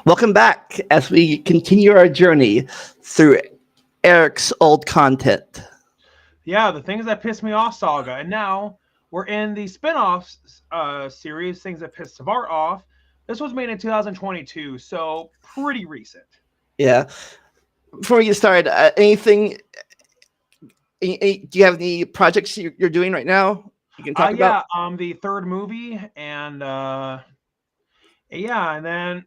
Welcome back as we continue our journey through Eric's old content. Yeah, the things that pissed me off saga, and now we're in the spin-off series, things that pissed Savart off. This was made in 2022, so pretty recent. Yeah. Before we get started, do you have any projects you're doing right now you can talk about? Yeah, the third movie, and yeah, and then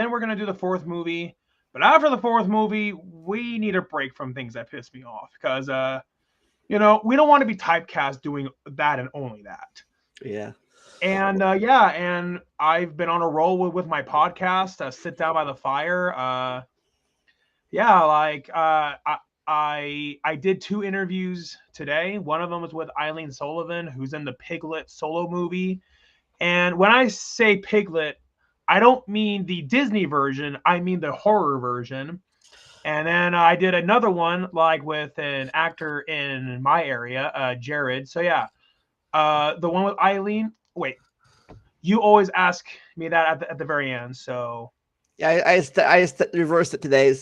we're gonna do the fourth movie. But after the fourth movie, we need a break from things that piss me off because we don't want to be typecast doing that and only that. Yeah. And yeah, and I've been on a roll with my podcast, Sit Down by the Fire. Yeah, like I did two interviews today. One of them was with Eileen Sullivan, who's in the Piglet solo movie. And when I say Piglet, I don't mean the Disney version, I mean the horror version. And then I did another one like with an actor in my area, Jared. So yeah, the one with Eileen. Wait, you always ask me that at the very end. So Yeah, I just reversed it today in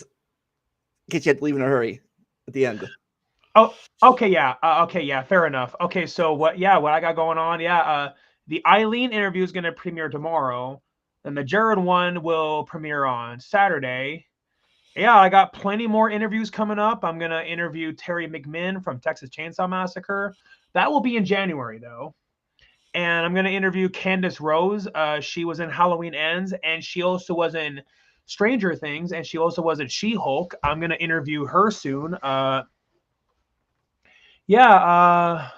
case you had to leave in a hurry at the end. oh, okay, yeah, fair enough. Okay, so what? Yeah, what I got going on? Yeah, the Eileen interview is gonna premiere tomorrow. Then the Jared one will premiere on Saturday. Yeah, I got plenty more interviews coming up. I'm gonna interview Terry McMinn from Texas Chainsaw Massacre. That will be in January though. And I'm gonna interview Candace Rose. She was in Halloween Ends, and she also was in Stranger Things, and she also was in She-Hulk. I'm gonna interview her soon. Yeah,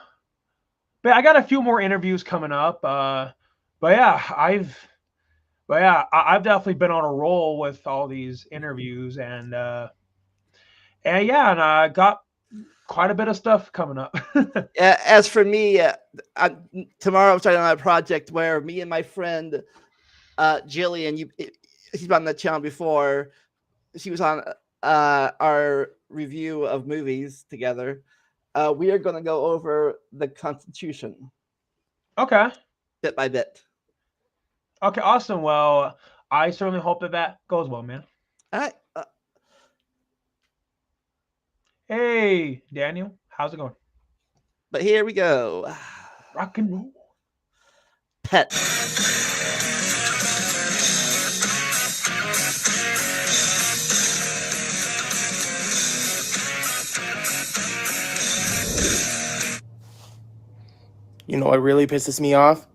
but I got a few more interviews coming up. But yeah, I've definitely been on a roll with all these interviews, and yeah, and I got quite a bit of stuff coming up. As for me, tomorrow I'm starting on a project where me and my friend Jillian, she's been on the channel before. She was on our review of movies together. We are going to go over the Constitution Okay. bit by bit. Okay, awesome. Well, I certainly hope that goes well, man. All right. Hey, Daniel, how's it going? But here we go. Rock and roll. Pet. You know what really pisses me off?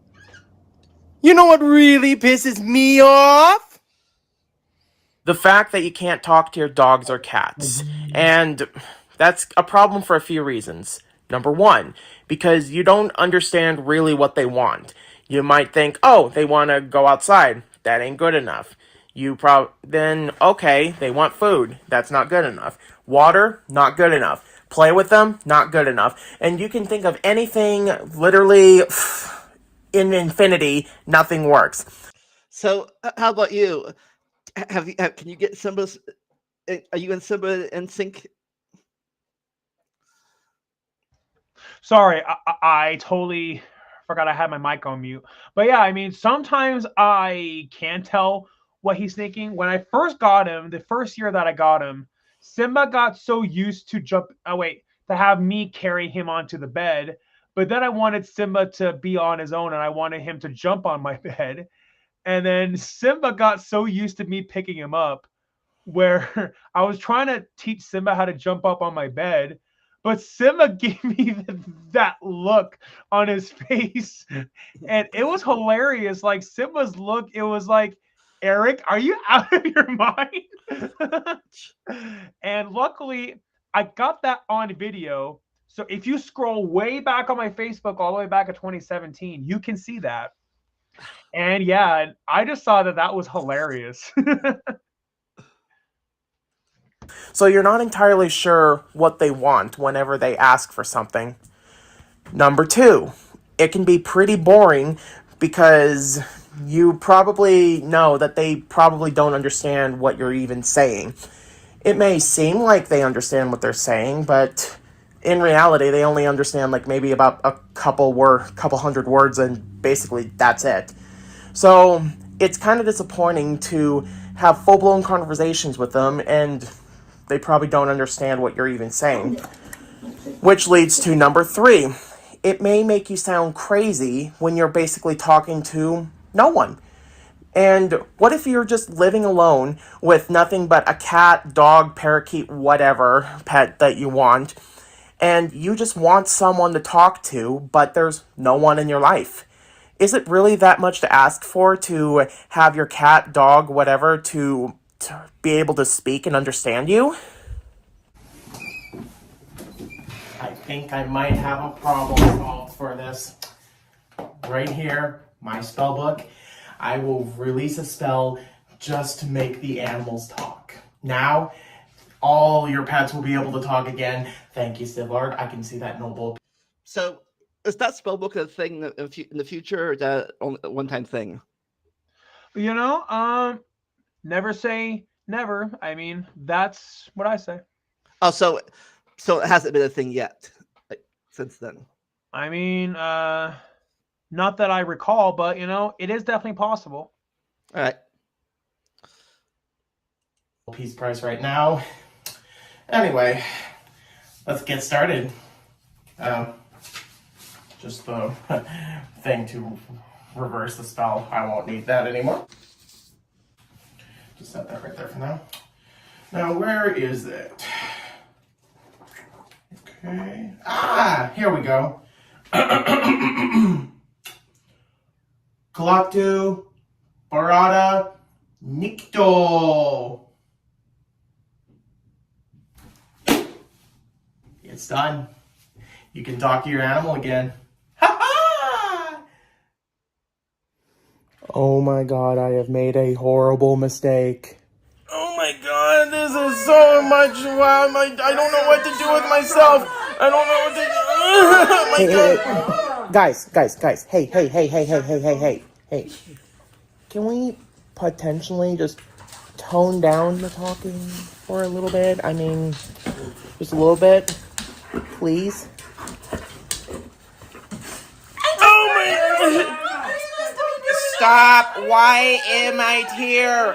You know what really pisses me off? The fact that you can't talk to your dogs or cats. And that's a problem for a few reasons. Number one, because you don't understand really what they want. You might think, oh, they want to go outside. That ain't good enough. Then, okay, they want food. That's not good enough. Water, not good enough. Play with them, not good enough. And you can think of anything literally in infinity, nothing works. So, how about you? Can you get Simba's? Are you and Simba in sync? Sorry, I totally forgot I had my mic on mute. But yeah, I mean, sometimes I can tell what he's thinking. When I first got him, the first year that I got him, Simba got so used to to have me carry him onto the bed. But then I wanted Simba to be on his own and I wanted him to jump on my bed. And then Simba got so used to me picking him up where I was trying to teach Simba how to jump up on my bed. But Simba gave me that look on his face. And it was hilarious. Like Simba's look, it was like, Eric, are you out of your mind? And luckily, I got that on video. So if you scroll way back on my Facebook, all the way back at 2017, you can see that. And yeah, I just saw that was hilarious. So you're not entirely sure what they want whenever they ask for something. Number two, it can be pretty boring because you probably know that they probably don't understand what you're even saying. It may seem like they understand what they're saying, but in reality, they only understand like maybe about a couple hundred words, and basically that's it. So it's kind of disappointing to have full-blown conversations with them, and they probably don't understand what you're even saying. Which leads to number 3. It may make you sound crazy when you're basically talking to no one. And what if you're just living alone with nothing but a cat, dog, parakeet, whatever pet that you want, and you just want someone to talk to, but there's no one in your life? Is it really that much to ask for to have your cat, dog, whatever, to be able to speak and understand you? I think I might have a problem solved for this. Right here, my spell book. I will release a spell just to make the animals talk. Now, all your pets will be able to talk again. Thank you, Sivlarg. I can see that noble. So, is that spellbook a thing in the future, or is that only a one-time thing? You know, never say never. I mean, that's what I say. Oh, so it hasn't been a thing yet, like, since then. I mean, not that I recall, but, you know, it is definitely possible. All right. Piece price right now. Anyway, let's get started. Just the thing to reverse the spell. I won't need that anymore. Just set that right there for now. Now, where is it? Okay. Ah, here we go. Galactu Barada Nikto. It's done. You can talk to your animal again. Ha-ha! Oh my god, I have made a horrible mistake. Oh my god, this is so much. Wow, I don't know what to do with myself. I don't know what to do. Oh my god. Guys. Hey. Can we potentially just tone down the talking for a little bit? I mean, just a little bit, please. Oh my god. Stop! Why am I here?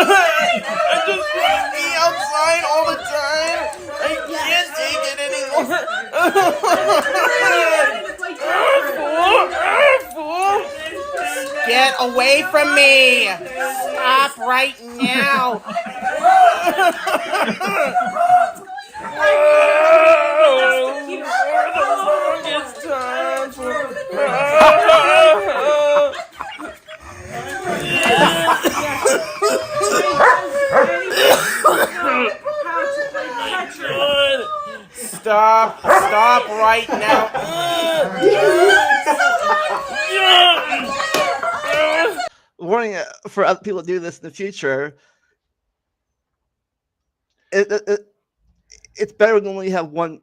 I just want to be outside all the time. I can't take it anymore. Fool. Get away from me! Stop right now! For the longest time. Stop right now. Warning for other people to do this in the future. It's better when only have one.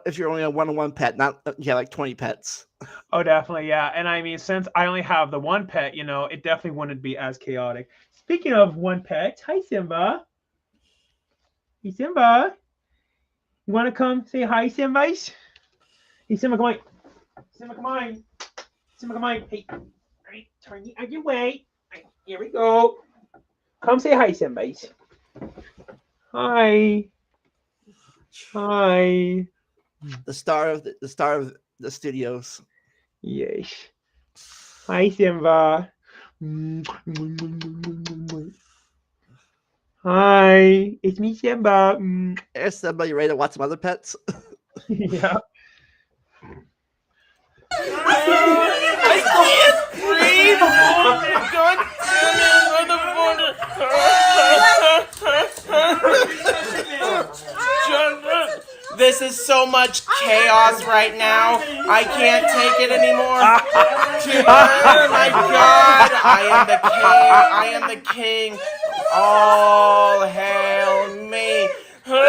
If you're only a one-on-one pet, not you have like 20 pets. Oh, definitely, yeah. And I mean, since I only have the one pet, you know, it definitely wouldn't be as chaotic. Speaking of one pet, hi Simba. Hey Simba, you want to come say hi, Simba? Hey Simba, come on. Simba, come on. Simba, come on. Hey, all right, turn the other way. Right, here we go. Come say hi, Simba. Hi. Hi. The star of the studios. Yes. Hi, Simba. Hi, it's me, Simba. Is somebody ready to watch some other pets? Yeah. I can't breathe! God damn it! This is so much chaos right now. I can't take it anymore. Oh my god! I am the king. All hail me. Get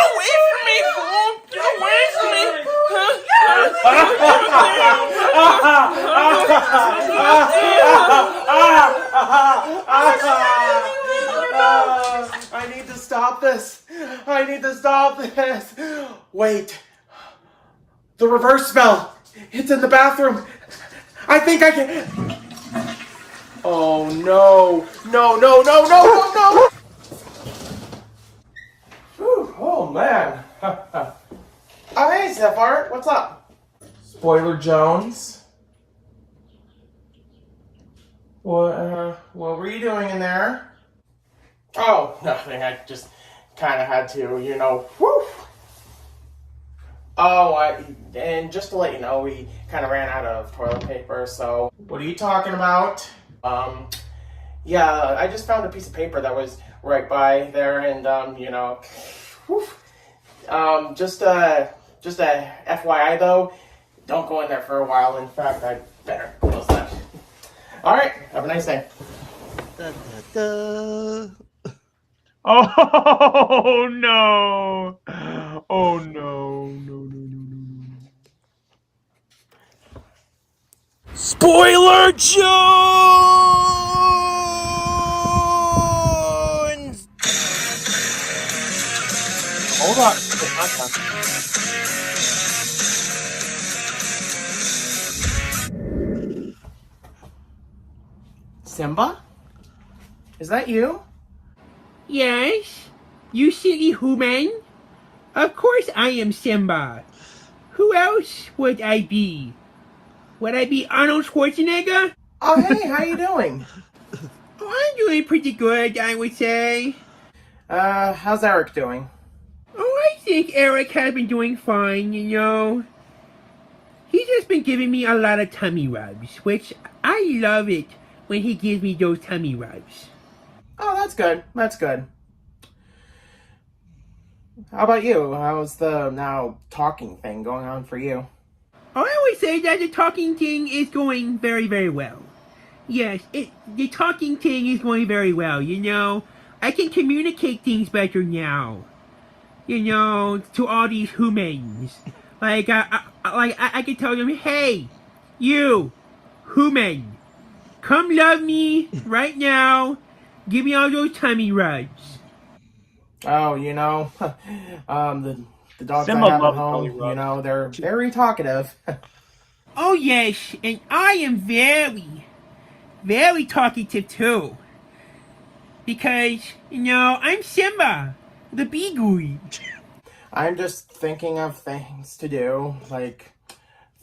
away from me, fool! Get away from me! I need to stop this. Wait. The reverse spell. It's in the bathroom. I think I can. Oh no. No, no, no, no, no, no! Whew, oh man. Oh, hey, Zephyr. What's up? Spoiler Jones. What were you doing in there? Oh, nothing. I just kind of had to, whew. Oh, and just to let you know, we kind of ran out of toilet paper, so... What are you talking about? Yeah, I just found a piece of paper that was right by there, and, whew. Just a FYI, though, don't go in there for a while. In fact, I better close that. Alright, have a nice day. Da, da, da. Oh no! Oh no! No! No! No! No! Spoiler Jones! Hold on. Simba? Is that you? Yes, you silly human. Of course I am Simba. Who else would I be? Would I be Arnold Schwarzenegger? Oh, hey, how you doing? Oh, I'm doing pretty good, I would say. How's Eric doing? Oh, I think Eric has been doing fine, He's just been giving me a lot of tummy rubs, which I love it when he gives me those tummy rubs. Oh, that's good. That's good. How about you? How's the now talking thing going on for you? Oh, I would say that the talking thing is going very, very well. Yes, the talking thing is going very well, I can communicate things better now. To all these humans. Like, I can tell them, hey, you, human, come love me right now. Give me all those tummy rubs. Oh, the dogs Simba I have at loves home, belly rubs. they're very talkative. Oh, yes, and I am very, very talkative too. Because, I'm Simba, the Beagle. I'm just thinking of things to do, like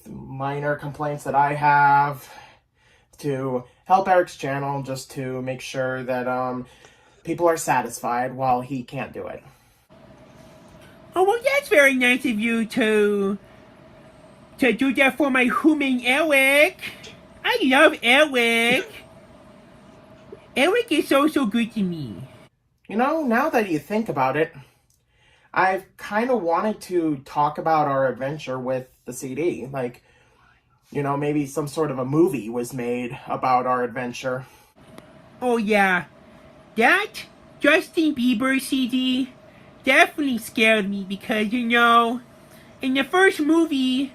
minor complaints that I have to help Eric's channel, just to make sure that people are satisfied while he can't do it. Oh, well, that's very nice of you to do that for my human Eric. I love Eric. Eric is so good to me. Now that you think about it, I've kind of wanted to talk about our adventure with the CD. Like, maybe some sort of a movie was made about our adventure. Oh, yeah. That Justin Bieber CD definitely scared me because, in the first movie,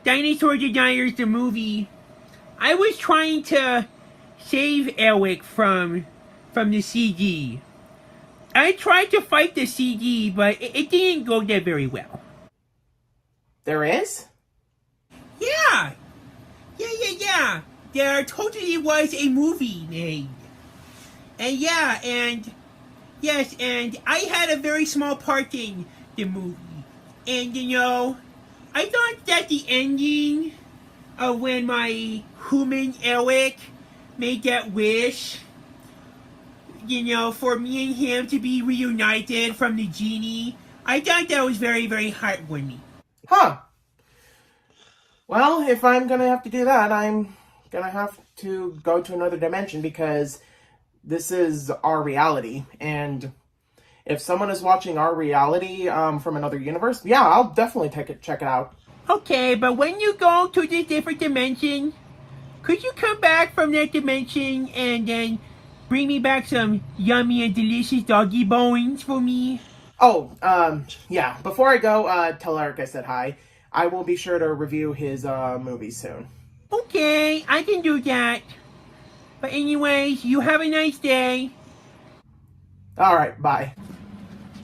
Dinosaur Deniers the movie, I was trying to save Eric from the CD. I tried to fight the CD, but it didn't go there very well. There is? Yeah. There totally was a movie made. And yes, and I had a very small part in the movie. And I thought that the ending of when my human Eric made that wish, for me and him to be reunited from the genie, I thought that was very, very heartwarming. Huh. Well, if I'm gonna have to do that, I'm gonna have to go to another dimension because this is our reality. And if someone is watching our reality from another universe, yeah, I'll definitely check it out. Okay, but when you go to this different dimension, could you come back from that dimension and then bring me back some yummy and delicious doggy bones for me? Oh, yeah. Before I go, tell Eric I said hi. I will be sure to review his movie soon. Okay, I can do that. But anyways, you have a nice day. Alright, bye.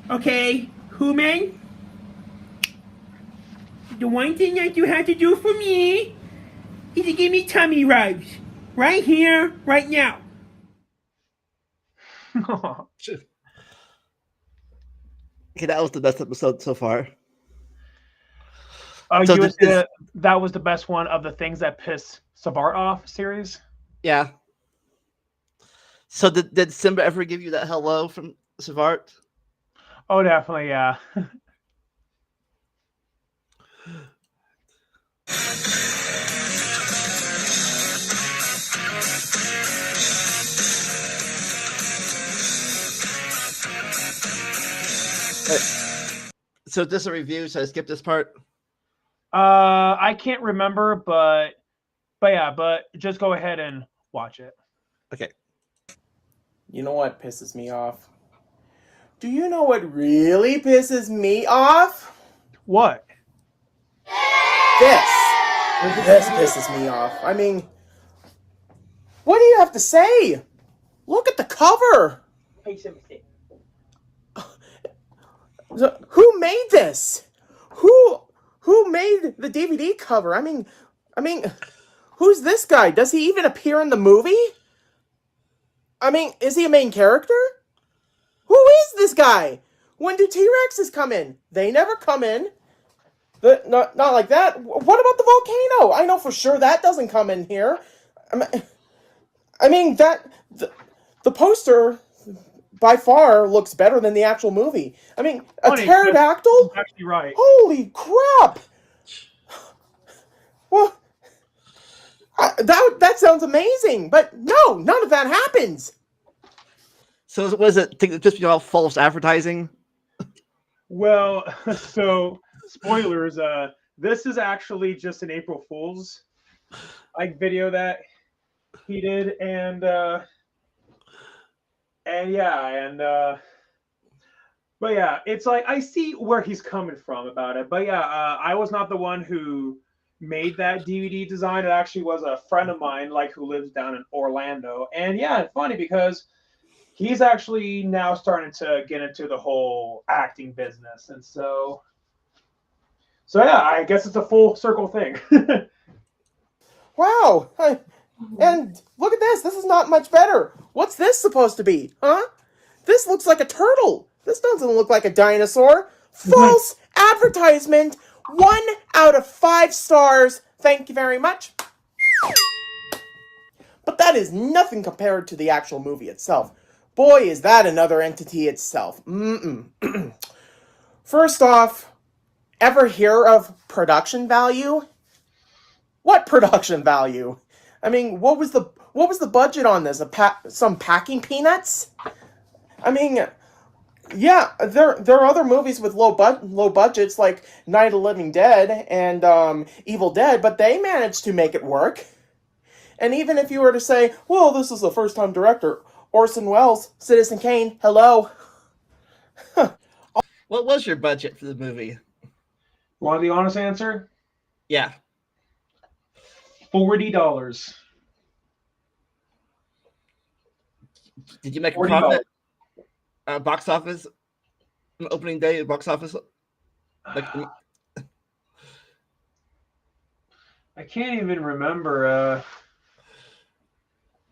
Okay, human? The one thing that you have to do for me He should give me tummy rubs. Right here, right now. Okay, that was the best episode so far. So You would did- say that was the best one of the things that pissed Savart off series? Yeah. So did Simba ever give you that hello from Savart? Oh, definitely, yeah. So just a review. So I skipped this part. I can't remember, but just go ahead and watch it. Okay. You know what pisses me off? Do you know what really pisses me off? What? This. This pisses me off. I mean, what do you have to say? Look at the cover. Who made this? Who made the DVD cover? I mean, who's this guy? Does he even appear in the movie? I mean, is he a main character? Who is this guy? When do T-Rexes come in? They never come in. Not like that. What about the volcano? I know for sure that doesn't come in here. I mean the poster by far looks better than the actual movie. I mean, a pterodactyl? You're actually right. Holy crap! Well, that sounds amazing, but no, none of that happens. So was it just all false advertising? Well, so spoilers. This is actually just an April Fool's video that he did, and but yeah, it's like I see where he's coming from about it. But yeah, I was not the one who made that DVD design. It actually was a friend of mine, like who lives down in Orlando. And yeah, it's funny because he's actually now starting to get into the whole acting business, and so yeah, I guess it's a full circle thing. Wow. And look at this. This is not much better. What's this supposed to be? Huh? This looks like a turtle. This doesn't look like a dinosaur. False advertisement. 1 out of 5 stars. Thank you very much. But that is nothing compared to the actual movie itself. Boy, is that another entity itself. First off, ever hear of production value? What production value? I mean, what was the budget on this? Some packing peanuts? I mean, yeah, there are other movies with low budgets like Night of the Living Dead and Evil Dead, but they managed to make it work. And even if you were to say, well, this is a first-time director, Orson Welles, Citizen Kane, hello. What was your budget for the movie? Want the honest answer? Yeah. $40. Did you make a $40. profit? Box office? Opening day box office? Like, I can't even remember.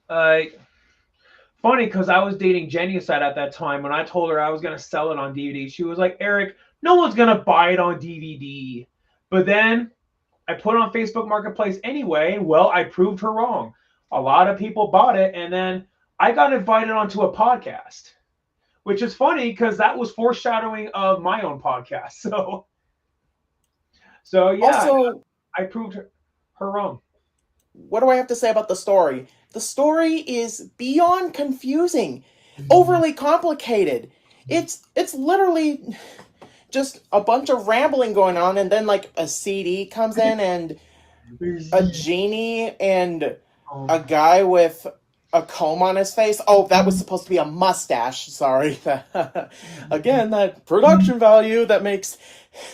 Funny because I was dating Genocide at that time. When I told her I was gonna sell it on DVD, she was like, "Eric, no one's gonna buy it on DVD." But then I put it on Facebook Marketplace anyway. Well, I proved her wrong. A lot of people bought it, and then I got invited onto a podcast, which is funny because that was foreshadowing of my own podcast. So yeah, Also, I proved her wrong. what do I have to say about the story? The story is beyond confusing, overly complicated. It's literally just a bunch of rambling going on, and then like a CD comes in and a genie and a guy with a comb on his face. Oh, that was supposed to be a mustache. Sorry. Again, that production value that makes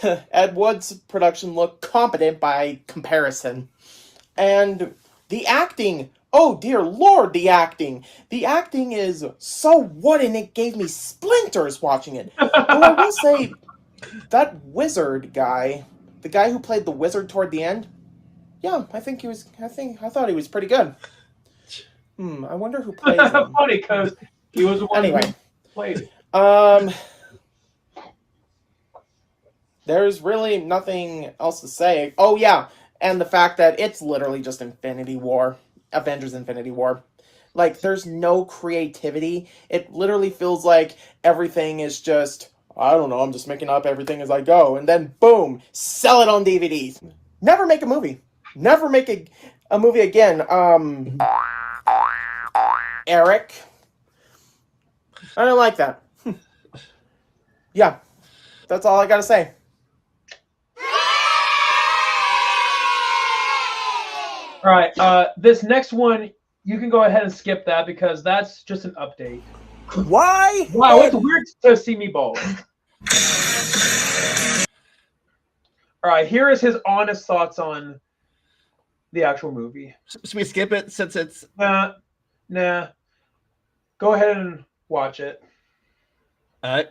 Ed Wood's production look competent by comparison. And the acting, oh dear Lord, the acting. The acting is so wooden, it gave me splinters watching it. Though I will say, that wizard guy, the guy who played the wizard toward the end, Yeah, I thought he was pretty good. I wonder who plays him. Funny, because he was the one Anyway. who played. There's really nothing else to say. Oh yeah, and the fact that it's literally just Avengers Infinity War. Like, there's no creativity. It literally feels like everything is just, I don't know, I'm just making up everything as I go, and then boom, sell it on DVDs. Never make a movie. Never make a movie again. Eric. I don't like that. Yeah, that's all I gotta say. All right, this next one, you can go ahead and skip that because that's just an update. Why? Wow, it's weird to see me bald. All right, here is his honest thoughts on the actual movie. Should we skip it since it's... Nah. Go ahead and watch it. All right.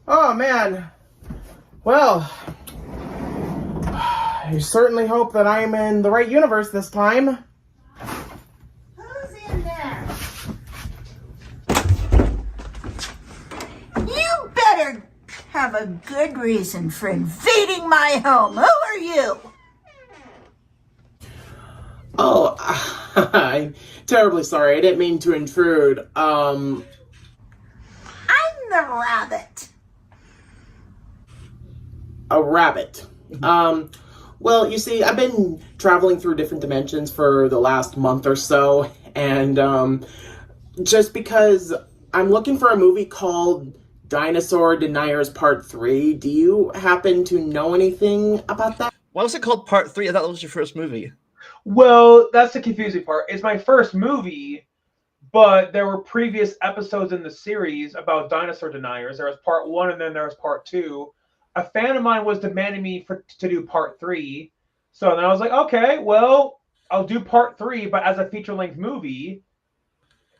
Oh man. Well, I certainly hope that I am in the right universe this time. Who's in there? You better have a good reason for invading my home. Who are you? Oh, I'm terribly sorry. I didn't mean to intrude. I'm the rabbit. A rabbit. Well, you see, I've been traveling through different dimensions for the last month or so, and just because I'm looking for a movie called Dinosaur Deniers Part 3, do you happen to know anything about that? Why was it called Part 3? I thought that was your first movie. Well, that's the confusing part. It's my first movie, but there were previous episodes in the series about dinosaur deniers. There was part 1 and then there was part 2. A fan of mine was demanding me to do part 3. So then I was like, okay, well, I'll do part 3, but as a feature-length movie.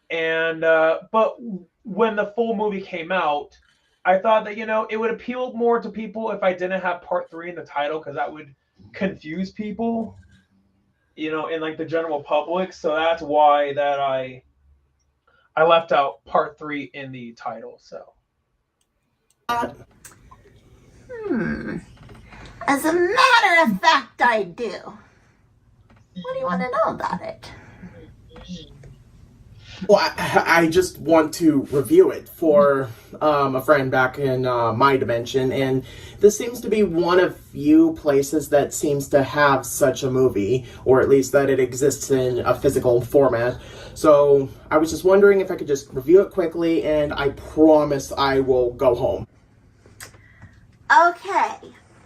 And but when the full movie came out, I thought that, it would appeal more to people if I didn't have part 3 in the title, because that would confuse people, in like the general public. So that's why that I left out part 3 in the title. So. As a matter of fact, I do. What do you want to know about it? Well, I just want to review it for a friend back in my dimension, and this seems to be one of few places that seems to have such a movie, or at least that it exists in a physical format. So I was just wondering if I could just review it quickly, and I promise I will go home. Okay,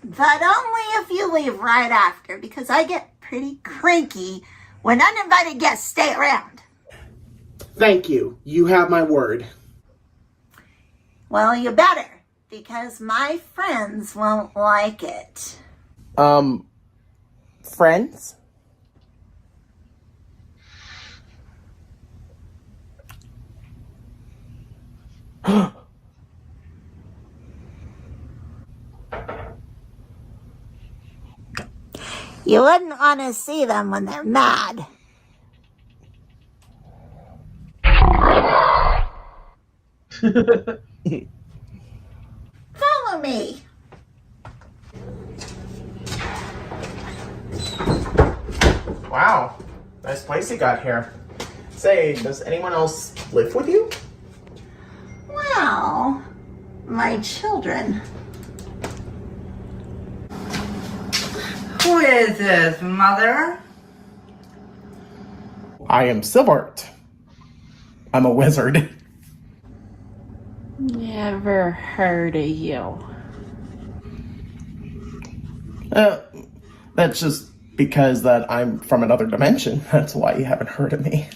but only if you leave right after, because I get pretty cranky when uninvited guests stay around. Thank you. You have my word. Well, you better, because my friends won't like it. Friends? You wouldn't want to see them when they're mad. Follow me. Wow. Nice place you got here. Say, does anyone else live with you? Well, my children. Who is this, Mother? I am Silvert. I'm a wizard. Never heard of you. That's just because that I'm from another dimension. That's why you haven't heard of me.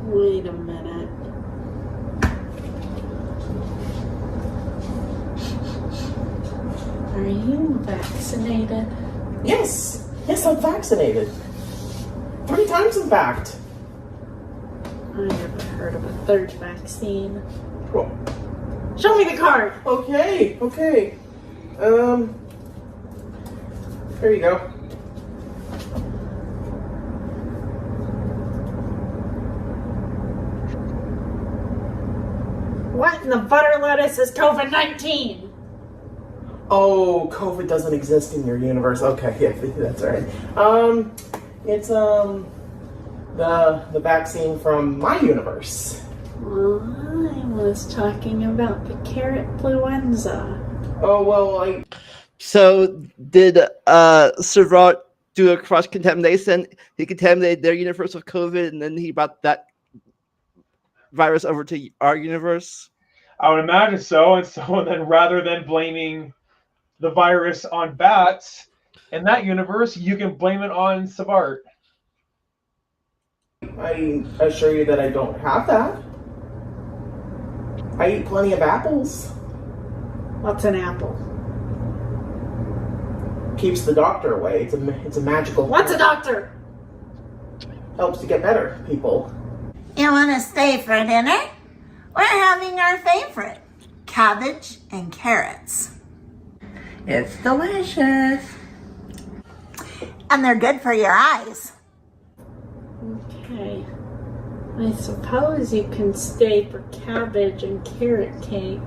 Wait a minute. Are you vaccinated? Yes, I'm vaccinated. 3 times, in fact. I never heard of a third vaccine. Well, Show me the card! okay. There you go. What in the butter lettuce is COVID-19? Oh, COVID doesn't exist in your universe. Okay, yeah, that's right. It's the vaccine from my universe. Well, I was talking about the carrot influenza. Oh well, So did Servat do a cross contamination? He contaminated their universe with COVID, and then he brought that virus over to our universe. I would imagine so. And then rather than blaming the virus on bats in that universe, you can blame it on Savart. I assure you that I don't have that. I eat plenty of apples. What's an apple? Keeps the doctor away. It's a magical. What's a doctor? Helps to get better, people. You want to stay for dinner? We're having our favorite, cabbage and carrots. It's delicious. And they're good for your eyes. Okay. I suppose you can stay for cabbage and carrot cake.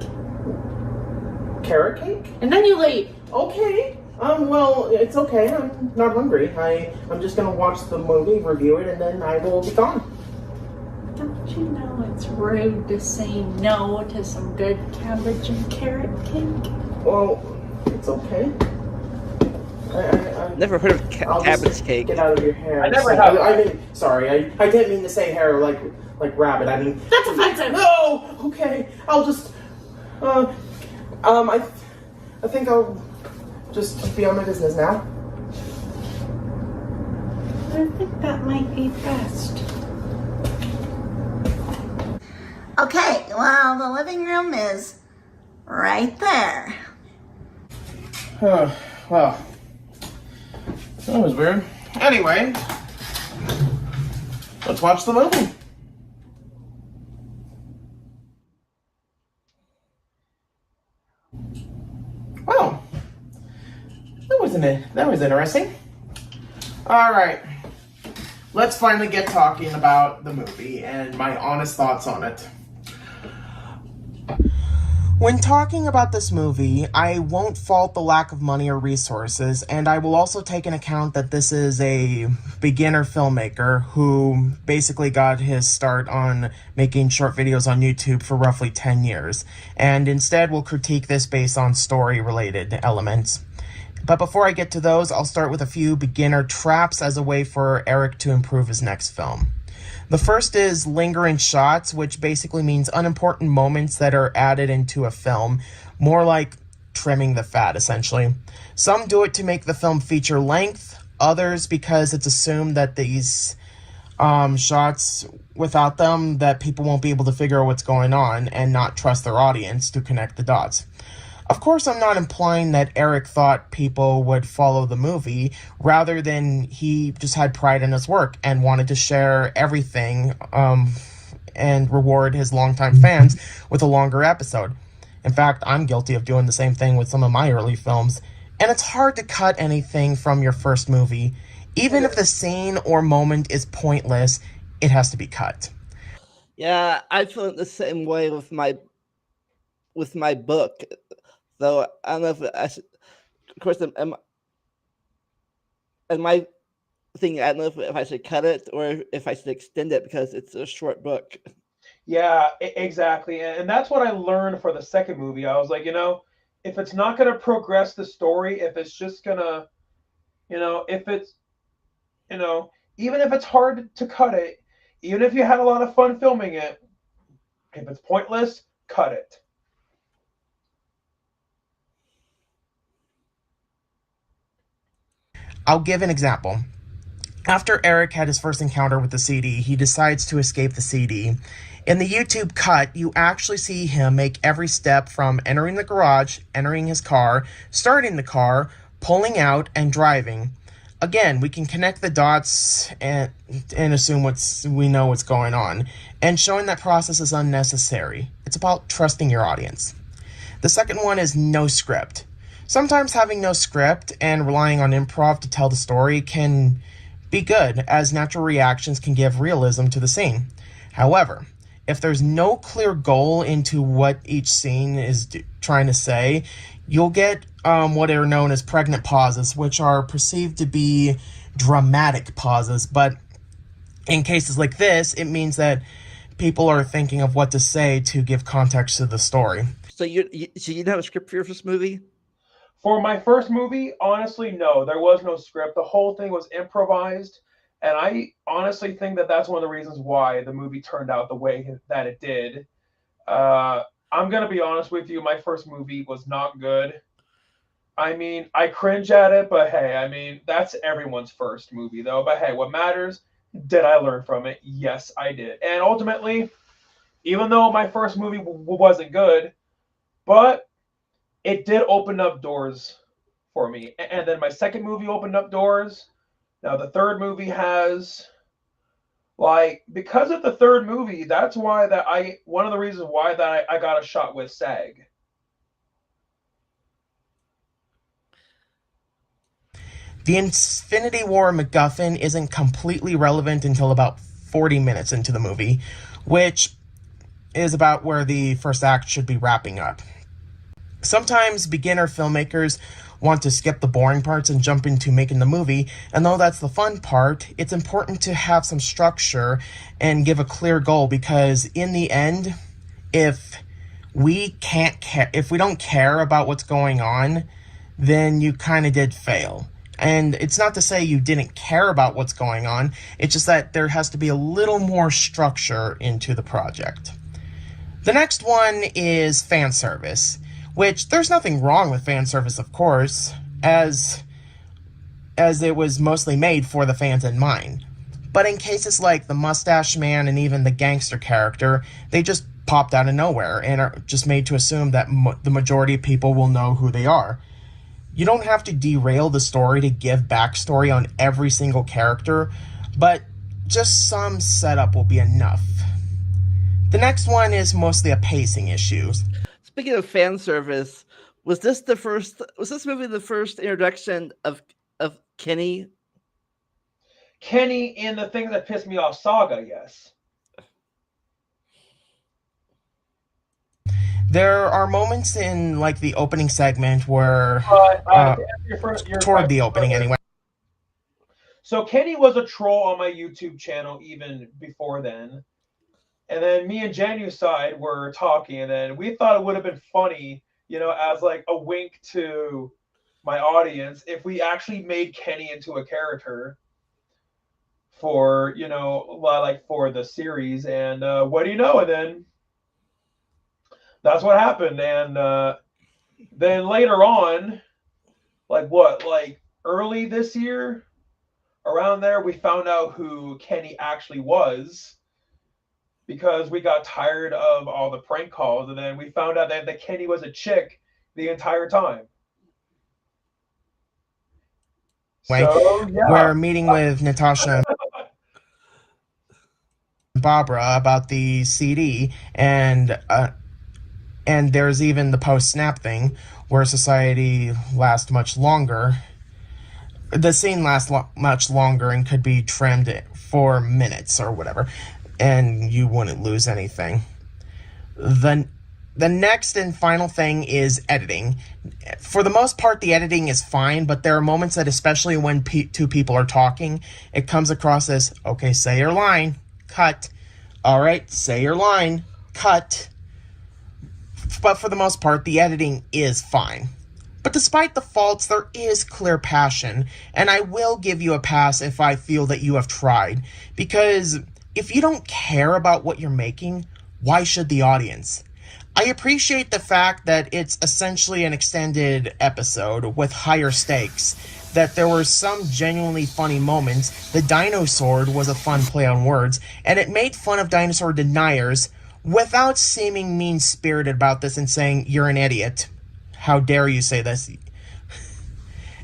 Carrot cake? And then you leave. Okay. Well, it's okay. I'm not hungry. I'm just gonna watch the movie, review it, and then I will be gone. Don't you know it's rude to say no to some good cabbage and carrot cake? Well, it's okay. I Never heard of I'll just cabbage cake. Get out of your hair. I never have. I mean, sorry. I didn't mean to say hair like rabbit. I mean. That's offensive! No. Okay. I'll just. I think I'll just be on my business now. I think that might be best. Okay, well, the living room is right there. Well, that was weird. Anyway, let's watch the movie. Well, that was interesting. All right, let's finally get talking about the movie and my honest thoughts on it. When talking about this movie, I won't fault the lack of money or resources, and I will also take into account that this is a beginner filmmaker who basically got his start on making short videos on YouTube for roughly 10 years, and instead will critique this based on story-related elements. But before I get to those, I'll start with a few beginner traps as a way for Eric to improve his next film. The first is lingering shots, which basically means unimportant moments that are added into a film, more like trimming the fat, essentially. Some do it to make the film feature length, others because it's assumed that these shots, without them, that people won't be able to figure out what's going on and not trust their audience to connect the dots. Of course, I'm not implying that Eric thought people would follow the movie, rather than he just had pride in his work and wanted to share everything and reward his longtime fans with a longer episode. In fact, I'm guilty of doing the same thing with some of my early films, and it's hard to cut anything from your first movie. Even if the scene or moment is pointless, it has to be cut. Yeah, I feel the same way with my book. So I don't know if I should, of course, and my thing, I don't know if I should cut it or if I should extend it because it's a short book. Yeah, exactly. And that's what I learned for the second movie. I was like, if it's not going to progress the story, if it's just going to, if it's, even if it's hard to cut it, even if you had a lot of fun filming it, if it's pointless, cut it. I'll give an example. After Eric had his first encounter with the CD, he decides to escape the CD. In the YouTube cut, you actually see him make every step from entering the garage, entering his car, starting the car, pulling out, and driving. Again, we can connect the dots and assume we know what's going on, and showing that process is unnecessary. It's about trusting your audience. The second one is no script. Sometimes having no script and relying on improv to tell the story can be good, as natural reactions can give realism to the scene. However, if there's no clear goal into what each scene is trying to say, you'll get what are known as pregnant pauses, which are perceived to be dramatic pauses. But in cases like this, it means that people are thinking of what to say to give context to the story. So you didn't have a script for your first movie? For my first movie, honestly, no, there was no script. The whole thing was improvised. And I honestly think that that's one of the reasons why the movie turned out the way that it did. I'm going to be honest with you. My first movie was not good. I mean, I cringe at it, but hey, I mean, that's everyone's first movie, though. But hey, what matters, did I learn from it? Yes, I did. And ultimately, even though my first movie wasn't good, but it did open up doors for me. And then my second movie opened up doors. Now the third movie has, because of the third movie, that's why one of the reasons why that I got a shot with SAG. The Infinity War MacGuffin isn't completely relevant until about 40 minutes into the movie, which is about where the first act should be wrapping up. Sometimes beginner filmmakers want to skip the boring parts and jump into making the movie, and though that's the fun part, it's important to have some structure and give a clear goal, because in the end, if we don't care about what's going on, then you kind of did fail. And it's not to say you didn't care about what's going on, it's just that there has to be a little more structure into the project. The next one is fan service, which there's nothing wrong with fan service, of course, as it was mostly made for the fans in mind. But in cases like the Mustache Man and even the gangster character, they just popped out of nowhere and are just made to assume that the majority of people will know who they are. You don't have to derail the story to give backstory on every single character, but just some setup will be enough. The next one is mostly a pacing issue. Speaking of fan service, was this movie the first introduction of Kenny? Kenny in the thing that pissed me off saga, yes. There are moments in the opening segment where toward the opening anyway. So Kenny was a troll on my YouTube channel even before then. And then me and Januside were talking, and then we thought it would have been funny, as a wink to my audience, if we actually made Kenny into a character for, for the series. And what do you know? And then that's what happened. And then later on, early this year, around there, we found out who Kenny actually was, because we got tired of all the prank calls, and then we found out that Kenny was a chick the entire time. So, yeah. We're meeting with Natasha and Barbara about the CD, and there's even the post-snap thing, where society lasts much longer. The scene lasts much longer and could be trimmed for minutes or whatever, and you wouldn't lose anything. The next and final thing is editing. For the most part, the editing is fine, but there are moments that, especially when two people are talking, it comes across as, okay, say your line, cut. All right, say your line, cut. But for the most part, the editing is fine. But despite the faults, there is clear passion, and I will give you a pass if I feel that you have tried, because if you don't care about what you're making, why should the audience? I appreciate the fact that it's essentially an extended episode with higher stakes, that there were some genuinely funny moments. The Dino Sword was a fun play on words, and it made fun of dinosaur deniers without seeming mean-spirited about this and saying, "You're an idiot. How dare you say this?"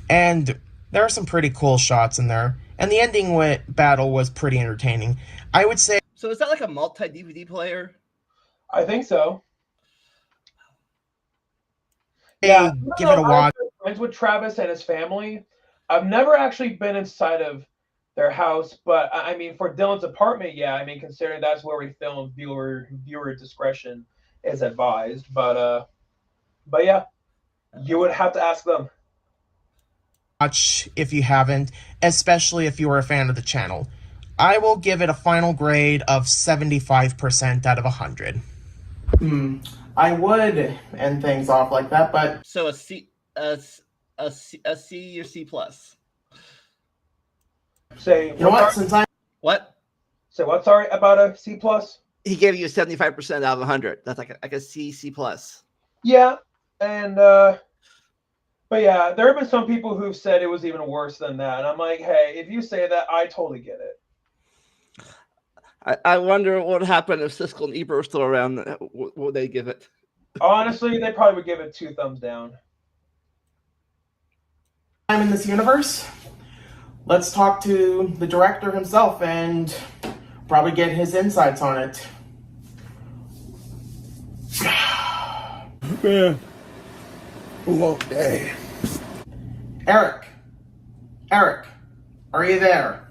And there are some pretty cool shots in there. And the ending battle was pretty entertaining. I would say... So is that like a multi-DVD player? I think so. Yeah, give it a watch. I'm friends with Travis and his family. I've never actually been inside of their house, but I mean, for Dylan's apartment, yeah. I mean, considering that's where we filmed, viewer discretion is advised. But yeah, you would have to ask them. Watch if you haven't, especially if you are a fan of the channel. I will give it a final grade of 75% out of 100. I would end things off like that, but... So a C or C plus. Say, you know what? Since I... What? So what? Sorry, about a C plus? He gave you 75% out of 100. That's like a C plus. Yeah, and but yeah, there have been some people who've said it was even worse than that, and I'm like, hey, if you say that, I totally get it. I wonder what would happen if Siskel and Ebert were still around. What would they give it? Honestly, they probably would give it 2 thumbs down. I'm in this universe. Let's talk to the director himself and probably get his insights on it. Man, a long day. Eric, are you there?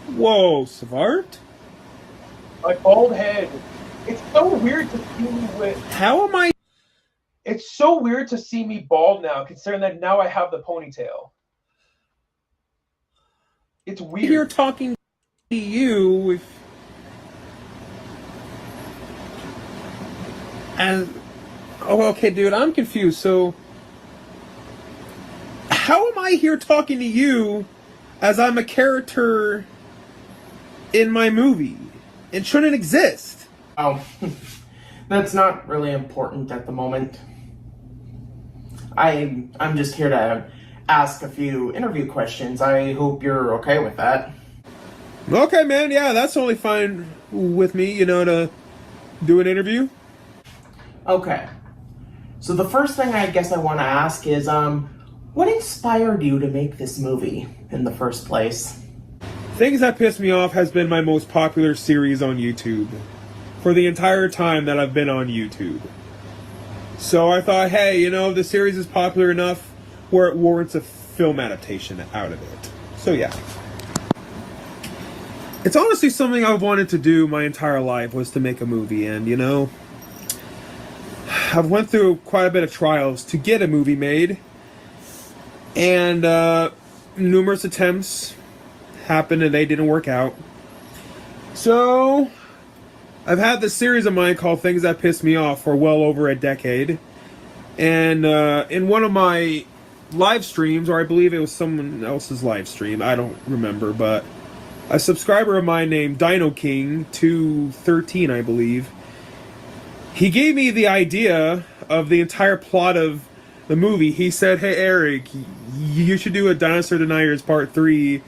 Whoa, Savart? My bald head. It's so weird to see me with... How am I... It's so weird to see me bald now, considering that now I have the ponytail. It's weird. Here talking to you if... And... Oh, okay, dude, I'm confused. So... How am I here talking to you as I'm a character in my movie? It shouldn't exist. Oh, that's not really important at the moment. I'm just here to ask a few interview questions. I hope you're okay with that. Okay, man, yeah, that's totally fine with me, you know, to do an interview. Okay. So the first thing I guess I want to ask is, what inspired you to make this movie in the first place? Things That Piss Me Off has been my most popular series on YouTube for the entire time that I've been on YouTube. So I thought, hey, you know, the series is popular enough where it warrants a film adaptation out of it. So yeah. It's honestly something I've wanted to do my entire life, was to make a movie, and you know, I've went through quite a bit of trials to get a movie made, and numerous attempts happened and they didn't work out. So I've had this series of mine called Things That Piss Me Off for well over a decade, and in one of my live streams, or I believe it was someone else's live stream, I don't remember, but a subscriber of mine named Dino King 213, I believe, he gave me the idea of the entire plot of the movie. He said, hey Eric, you should do a Dinosaur Deniers Part 3,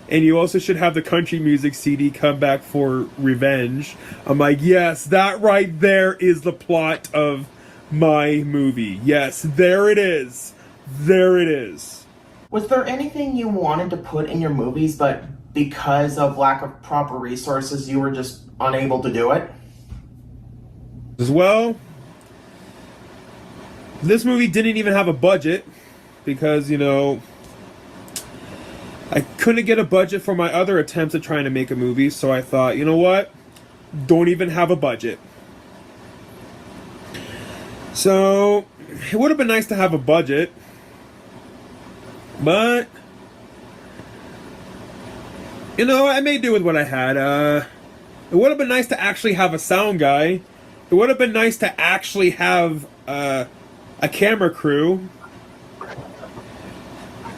and you also should have the country music CD come back for Revenge. I'm like, yes, that right there is the plot of my movie. Yes, there it is. There it is. Was there anything you wanted to put in your movies, but because of lack of proper resources, you were just unable to do it? As well, this movie didn't even have a budget because, you know, I couldn't get a budget for my other attempts at trying to make a movie, so I thought, you know what? Don't even have a budget. So, it would have been nice to have a budget, but, you know, I made do with what I had. It would have been nice to actually have a sound guy. It would have been nice to actually have a camera crew.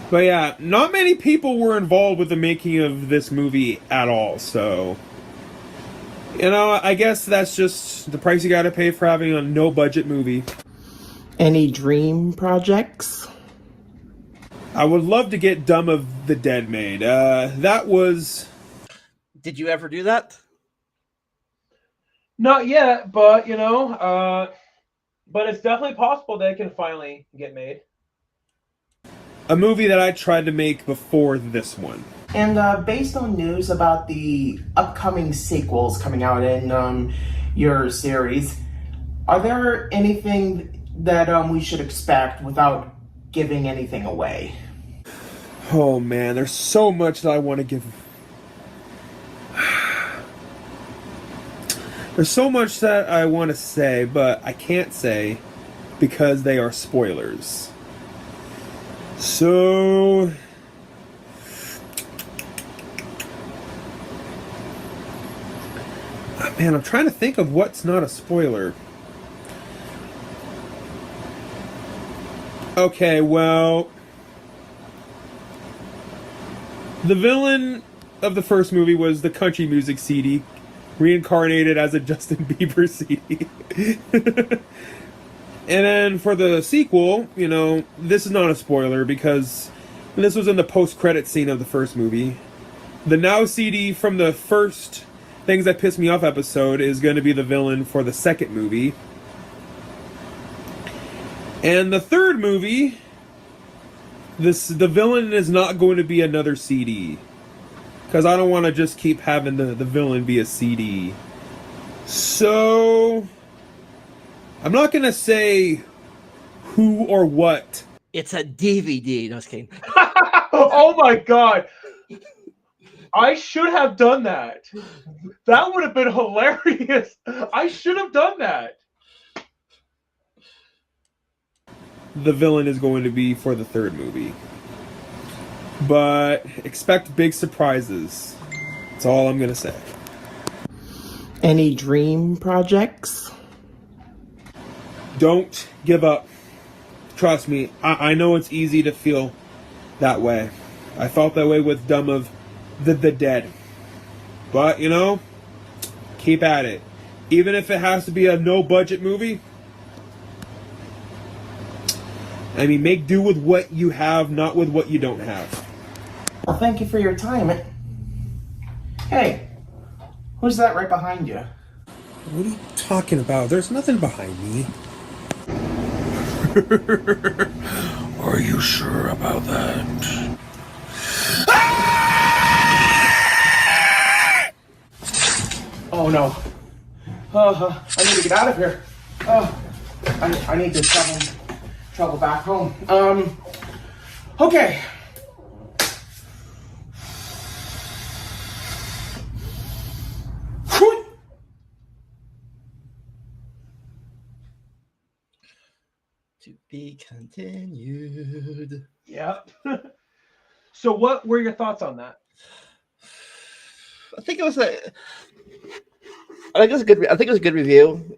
But yeah, not many people were involved with the making of this movie at all, so... You know, I guess that's just the price you gotta pay for having a no-budget movie. Any dream projects? I would love to get Dumb of the Dead made. That was... Did you ever do that? Not yet, but but it's definitely possible that it can finally get made. a movie that I tried to make before this one. And based on news about the upcoming sequels coming out in your series, are there anything that we should expect without giving anything away? Oh man, there's so much that I want to give. There's so much that I want to say, but I can't say because they are spoilers. So... man, I'm trying to think of what's not a spoiler. Okay, well... the villain of the first movie was the country music CD, reincarnated as a Justin Bieber CD. And then for the sequel, this is not a spoiler because this was in the post-credit scene of the first movie. The Now CD from the first Things That Piss Me Off episode is going to be the villain for the second movie. And the third movie, the villain is not going to be another CD. Because I don't want to just keep having the villain be a CD. So... I'm not going to say who or what. It's a DVD. No, I was kidding. Oh my god! I should have done that. That would have been hilarious. I should have done that. The villain is going to be for the third movie. But expect big surprises. That's all I'm going to say. Any dream projects? Don't give up. Trust me, I know it's easy to feel that way. I felt that way with Dumb of the Dead. But, keep at it. Even if it has to be a no-budget movie, make do with what you have, not with what you don't have. Well, thank you for your time. Hey, who's that right behind you? What are you talking about? There's nothing behind me. Are you sure about that? Oh no. I need to get out of here. I need to travel back home. Okay. To be continued. Yep. So what were your thoughts on that? I think it was a good review.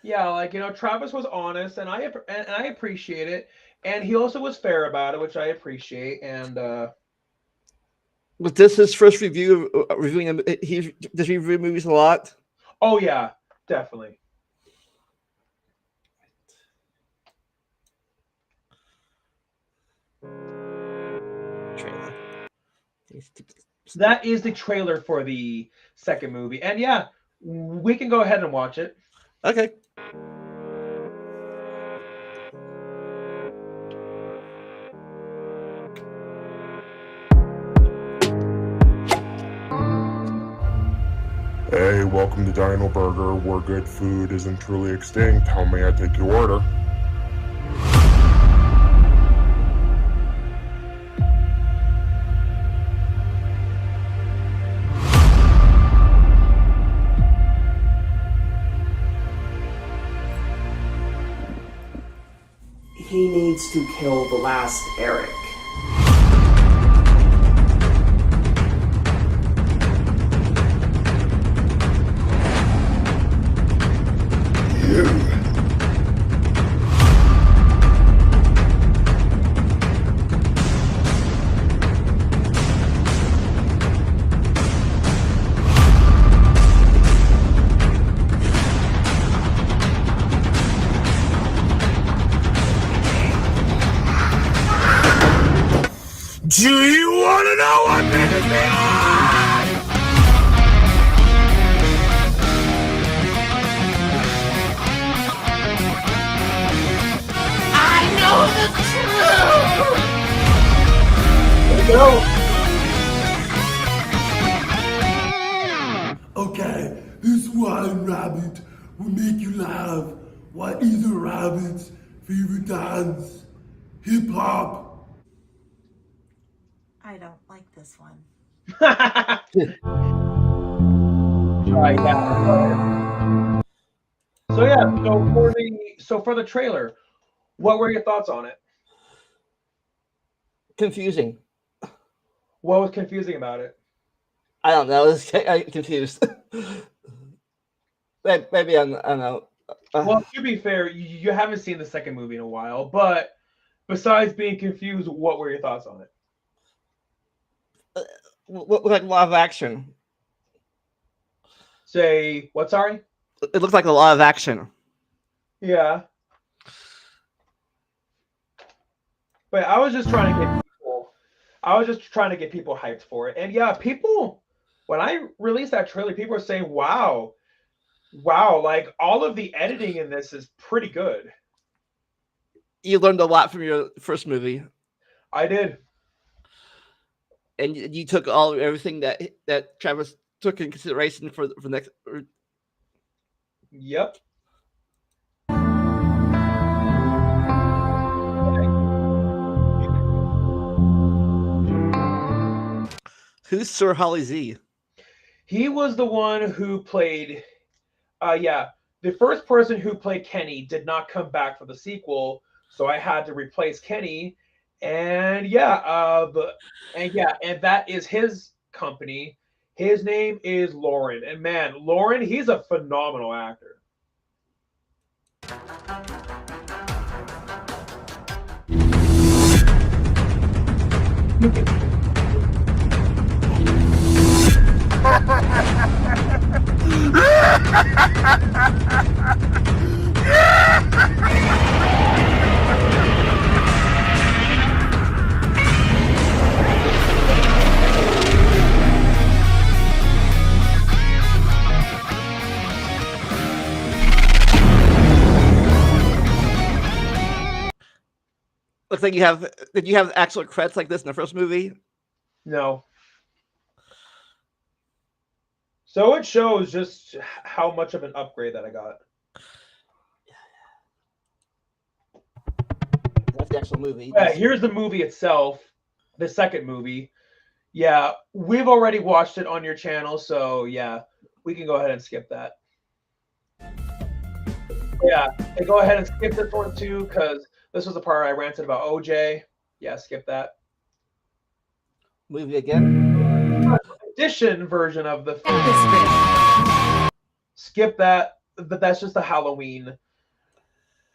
Yeah, Travis was honest, and I appreciate it, and he also was fair about it, which I appreciate. And was this his first review? Reviewing them, does he review movies a lot? Oh yeah, definitely. Trailer. That is the trailer for the second movie, and yeah, we can go ahead and watch it. Okay. Hey, welcome to Dino Burger, where good food isn't truly extinct. How may I take your order? He needs to kill the last Eric. know what pisses me off? I know the truth! Okay, this one rabbit will make you laugh. What is a rabbit's favorite dance? Hip hop. I don't like this one. Right, yeah. So yeah, so for the trailer, what were your thoughts on it? Confusing. What was confusing about it? I don't know. I'm confused. Maybe I don't know. Well, to be fair, you haven't seen the second movie in a while, but besides being confused, what were your thoughts on it? Like a lot of action. Say what? Sorry. It looks like a lot of action. Yeah. But I was just trying to get people. I was just trying to get people hyped for it, and yeah, people. When I released that trailer, people were saying, "Wow, wow! Like all of the editing in this is pretty good." You learned a lot from your first movie. I did. And you took everything that Travis took in consideration for next. Yep. Who's Sir Holly Z? He was the one who played. Yeah, the first person who played Kenny did not come back for the sequel, so I had to replace Kenny. And yeah, and that is his company. His name is Lauren, and man, Lauren, he's a phenomenal actor. Looks like you have. Did you have actual credits like this in the first movie? No. So it shows just how much of an upgrade that I got. That's the actual movie. Yeah, here's the movie itself, the second movie. Yeah, we've already watched it on your channel, so yeah, we can go ahead and skip that. Yeah, and go ahead and skip this one too, because this was the part I ranted about OJ. Yeah, skip that. Movie again. Edition version of the film. Skip that. But that's just the Halloween.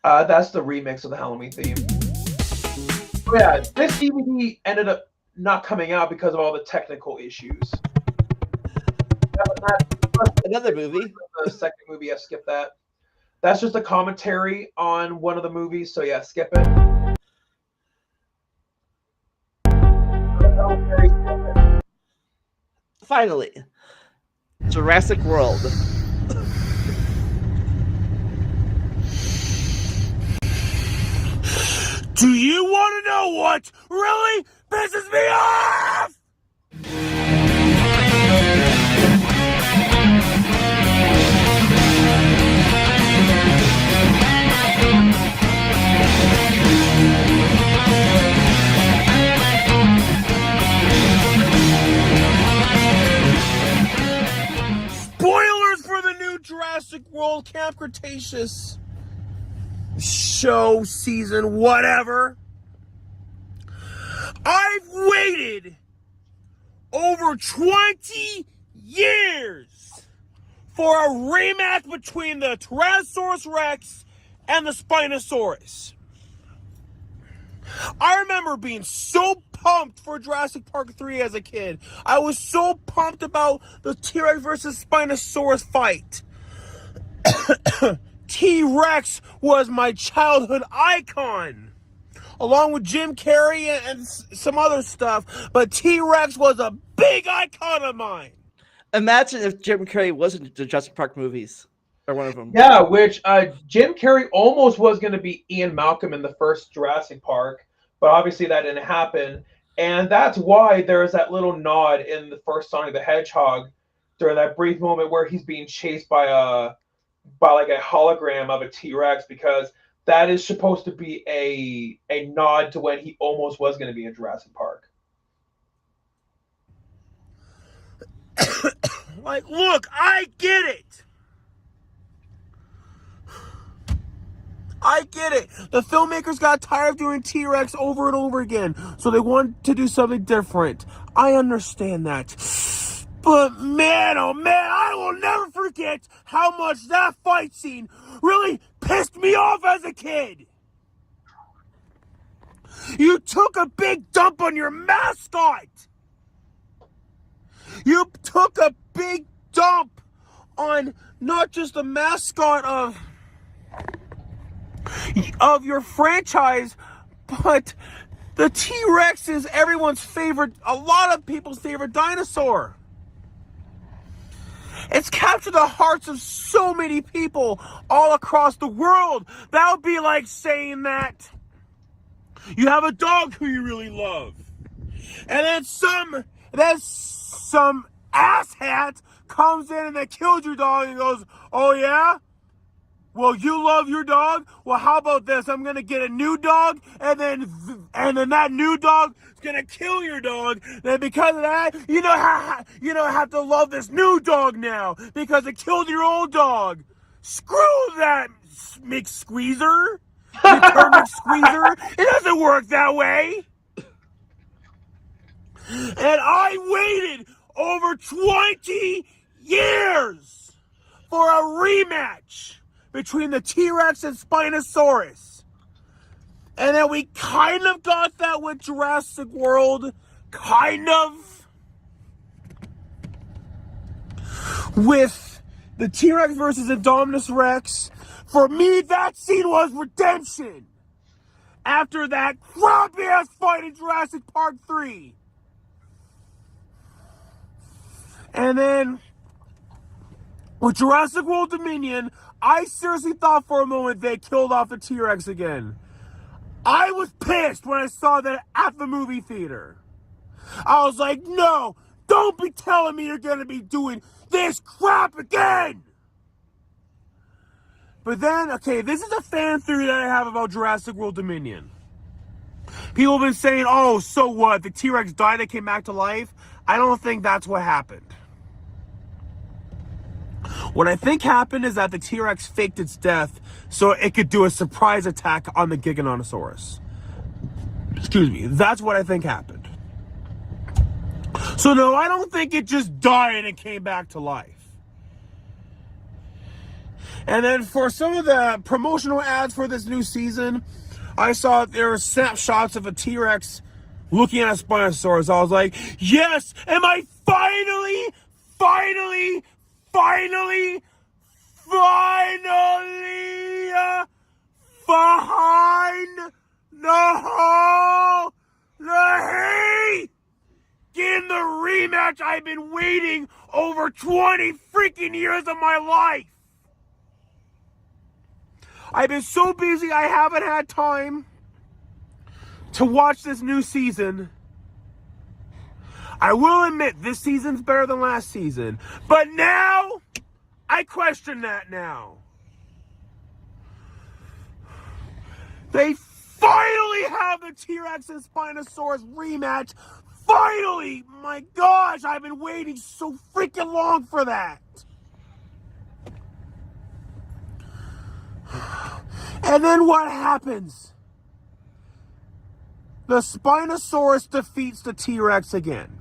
That's the remix of the Halloween theme. But yeah, this DVD ended up not coming out because of all the technical issues. Another movie. The second movie, yeah, skip that. That's just a commentary on one of the movies, so yeah, skip it. Finally, Jurassic World. Do you want to know what really pisses me off? Spoilers for the new Jurassic World Camp Cretaceous show, season, whatever. I've waited over 20 years for a rematch between the Tyrannosaurus Rex and the Spinosaurus. I remember being so pumped for Jurassic Park 3 as a kid. I was so pumped about the T-Rex versus Spinosaurus fight. T-Rex was my childhood icon. along with Jim Carrey and some other stuff, but T-Rex was a big icon of mine. Imagine if Jim Carrey wasn't in the Jurassic Park movies, or one of them. Yeah, which Jim Carrey almost was going to be Ian Malcolm in the first Jurassic Park, but obviously that didn't happen. And that's why there is that little nod in the first Sonic the Hedgehog during that brief moment where he's being chased by like a hologram of a T-Rex, because that is supposed to be a nod to when he almost was going to be in Jurassic Park. Like, look, I get it. I get it. The filmmakers got tired of doing T-Rex over and over again, so they wanted to do something different. I understand that. But man, oh man, I will never forget how much that fight scene really pissed me off as a kid. You took a big dump on your mascot. You took a big dump on not just the mascot of your franchise, but the T-Rex is everyone's favorite, a lot of people's favorite dinosaur. It's captured the hearts of so many people all across the world. That would be like saying that you have a dog who you really love, and then some asshat comes in and they killed your dog and goes, "Oh yeah? Well, you love your dog? Well, how about this? I'm going to get a new dog, and then that new dog is going to kill your dog. Then because of that, you have to love this new dog now because it killed your old dog. Screw that, McSqueezer. McSqueezer. It doesn't work that way." And I waited over 20 years for a rematch between the T-Rex and Spinosaurus. And then we kind of got that with Jurassic World. Kind of. With the T-Rex versus Indominus Rex. For me, that scene was redemption. After that crappy-ass fight in Jurassic Park 3. And then, with Jurassic World Dominion, I seriously thought for a moment they killed off the T-Rex again. I was pissed when I saw that at the movie theater. I was like, no, don't be telling me you're going to be doing this crap again. But then, okay, this is a fan theory that I have about Jurassic World Dominion. People have been saying, oh, so what? The T-Rex died and came back to life? I don't think that's what happened. What I think happened is that the T-Rex faked its death so it could do a surprise attack on the Giganotosaurus. Excuse me. That's what I think happened. So no, I don't think it just died and came back to life. And then for some of the promotional ads for this new season, I saw there were snapshots of a T-Rex looking at a Spinosaurus. I was like, yes, am I finally behind the getting the rematch I've been waiting over 20 freaking years of my life. I've been so busy I haven't had time to watch this new season. I will admit this season's better than last season, but now I question that now. They finally have the T-Rex and Spinosaurus rematch. Finally! My gosh, I've been waiting so freaking long for that. And then what happens? The Spinosaurus defeats the T-Rex again.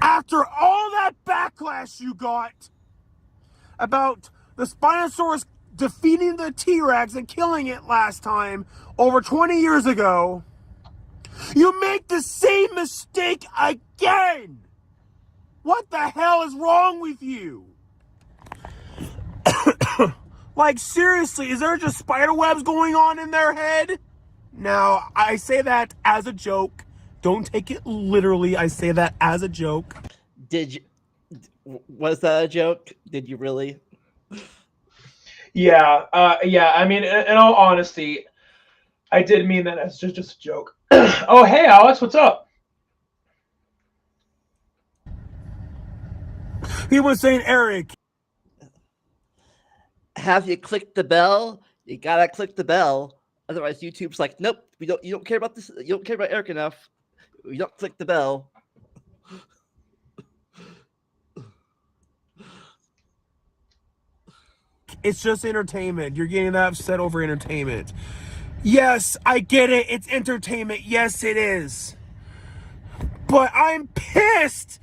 After all that backlash you got about the Spinosaurus defeating the T-Rex and killing it last time over 20 years ago, you make the same mistake again. What the hell is wrong with you? Like, seriously, is there just spider webs going on in their head? Now, I say that as a joke. Don't take it literally. I say that as a joke. Did you? Was that a joke? Did you really? Yeah, yeah. I mean, in all honesty, I did mean that as just a joke. Oh, hey, Alex, what's up? He was saying, Eric. Have you clicked the bell? You gotta click the bell. Otherwise, YouTube's like, nope, we don't. You don't care about this. You don't care about Eric enough. You don't click the bell. It's just entertainment. You're getting that upset over entertainment. Yes, I get it. It's entertainment. Yes, it is. But I'm pissed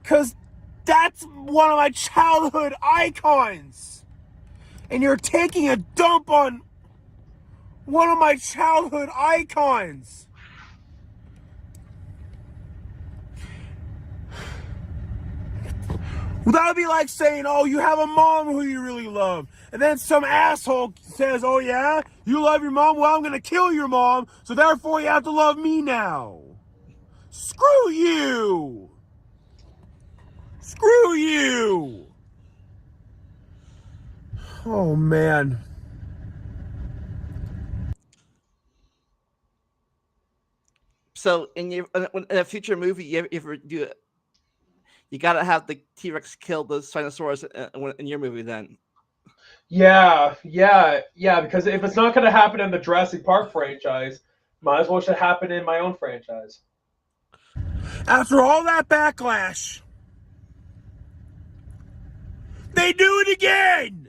because that's one of my childhood icons. And you're taking a dump on one of my childhood icons. Well, that would be like saying, oh, you have a mom who you really love. And then some asshole says, oh, yeah? You love your mom? Well, I'm going to kill your mom, so therefore you have to love me now. Screw you! Screw you! Oh, man. So in a future movie, you ever do it? You gotta have the T-Rex kill the Spinosaurus in your movie then. Yeah, because if it's not going to happen in the Jurassic Park franchise, might as well should happen in my own franchise. After all that backlash, they do it again!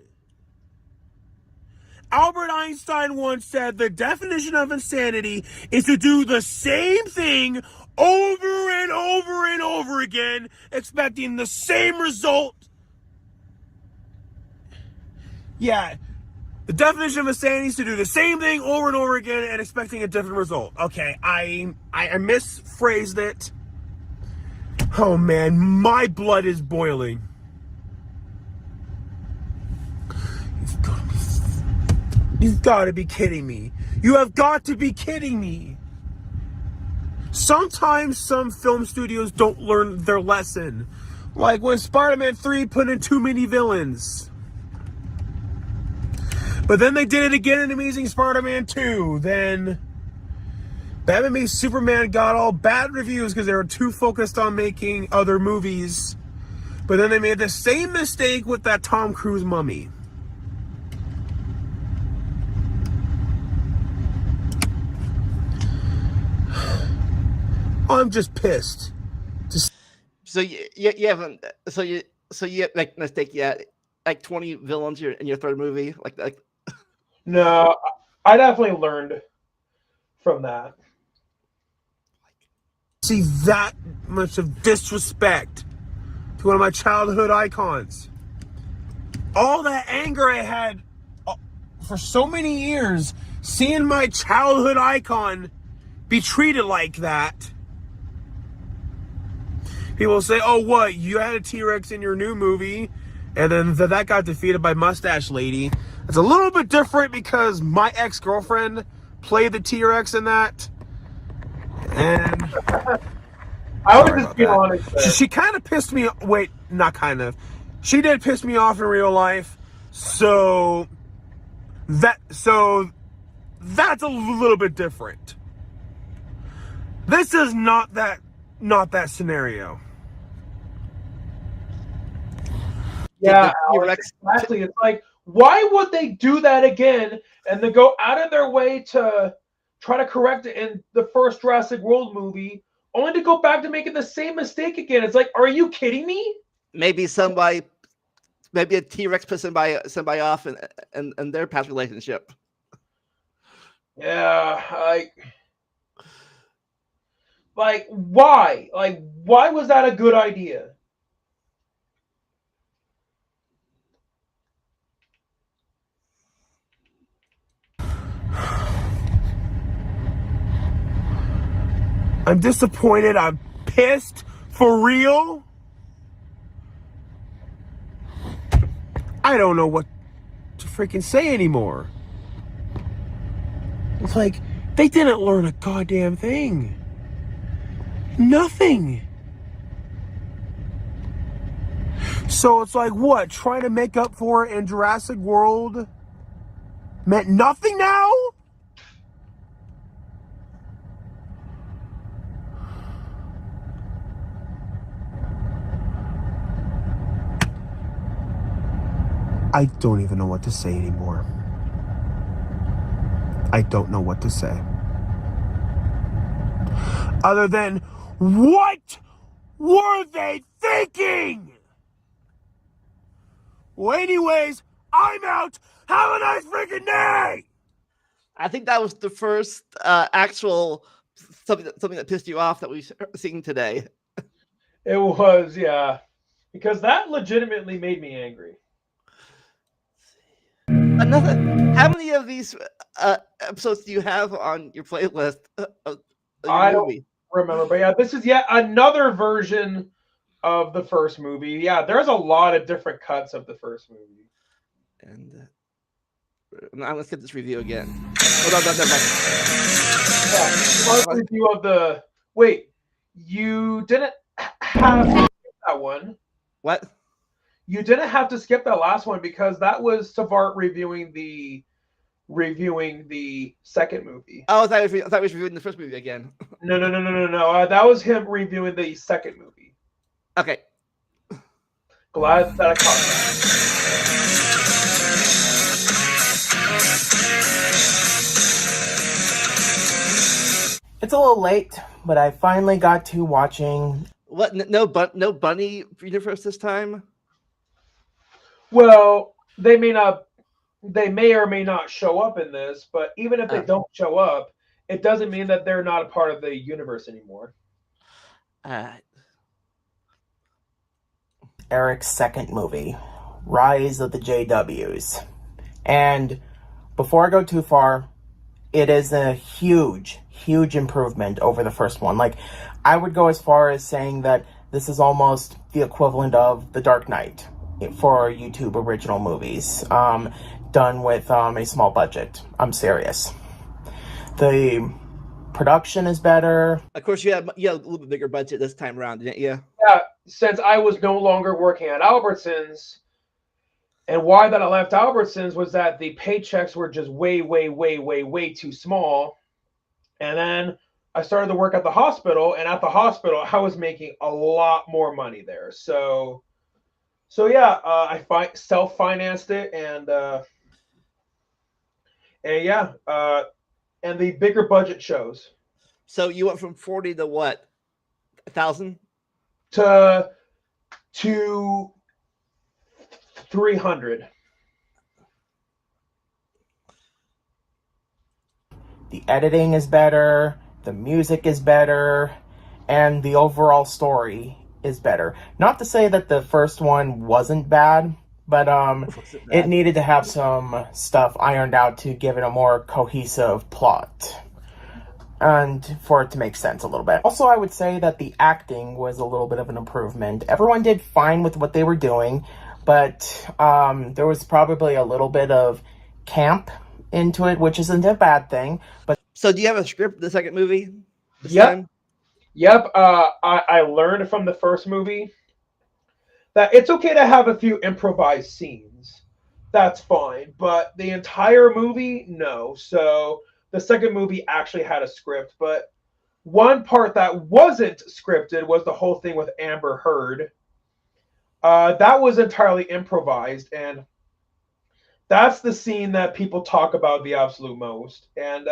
Albert Einstein once said the definition of insanity is to do the same thing over and over and over again, expecting the same result. Yeah, the definition of insanity is to do the same thing over and over again and expecting a different result. Okay, I misphrased it. Oh man, my blood is boiling. You've got to be kidding me. You have got to be kidding me. Sometimes some film studios don't learn their lesson. Like when Spider-Man 3 put in too many villains. But then they did it again in Amazing Spider-Man 2. Then Batman v Superman got all bad reviews because they were too focused on making other movies. But then they made the same mistake with that Tom Cruise Mummy. I'm just pissed. So you haven't. So you have like mistake. Yeah, like 20 villains in your third movie. Like. No, I definitely learned from that. See that much of disrespect to one of my childhood icons. All that anger I had for so many years, seeing my childhood icon be treated like that. People say, oh, what? You had a T-Rex in your new movie, and then that got defeated by Mustache Lady. It's a little bit different because my ex-girlfriend played the T-Rex in that. And I would just be honest. She kind of pissed me. Wait, not kind of. She did piss me off in real life. So that's a little bit different. This is not that scenario. Yeah, exactly. It's like, why would they do that again and then go out of their way to try to correct it in the first Jurassic World movie, only to go back to making the same mistake again? It's like, are you kidding me? Maybe a T-Rex put somebody off in their past relationship. Yeah, like why? Like, why was that a good idea? I'm disappointed. I'm pissed. For real? I don't know what to freaking say anymore. It's like they didn't learn a goddamn thing. Nothing. So it's like what? Trying to make up for it in Jurassic World meant nothing now? I don't even know what to say anymore. I don't know what to say. Other than, what were they thinking? Well, anyways, I'm out. Have a nice freaking day. I think that was the first actual something that pissed you off that we've seen today. It was, yeah, because that legitimately made me angry. Another. How many of these episodes do you have on your playlist of your I movie? don't remember, but yeah, this is yet another version of the first movie. Yeah, there's a lot of different cuts of the first movie. And now let's get this review again. Hold on, never mind. Yeah, review of the. Wait, you didn't have to skip that one. What? You didn't have to skip that last one because that was Savart reviewing the second movie. Oh, I thought he was reviewing the first movie again. No. That was him reviewing the second movie. Okay. Glad that I caught that. It's a little late, but I finally got to watching. What? No bunny universe this time? Well, they may or may not show up in this, but even if they don't show up, it doesn't mean that they're not a part of the universe anymore. Eric's second movie, Rise of the JWs. And before I go too far, it is a huge improvement over the first one. Like, I would go as far as saying that this is almost the equivalent of The Dark Knight for YouTube original movies, done with a small budget. I'm serious. The production is better. Of course, you had a little bit bigger budget this time around, didn't you? Yeah, since I was no longer working at Albertsons, and why that I left Albertsons was that the paychecks were just way too small. And then I started to work at the hospital, and at the hospital, I was making a lot more money there. So yeah, I self-financed it, and and the bigger budget shows. So you went from 40 to what? 1,000? To 300. The editing is better, the music is better, and the overall story is better. Not to say that the first one wasn't bad, but it needed to have some stuff ironed out to give it a more cohesive plot. And for it to make sense a little bit. Also, I would say that the acting was a little bit of an improvement. Everyone did fine with what they were doing, but there was probably a little bit of camp into it, which isn't a bad thing. But so do you have a script for the second movie this Yep. time? Yep. I learned from the first movie that it's okay to have a few improvised scenes. That's fine. But the entire movie, no. So the second movie actually had a script, but one part that wasn't scripted was the whole thing with Amber Heard. That was entirely improvised, and that's the scene that people talk about the absolute most. And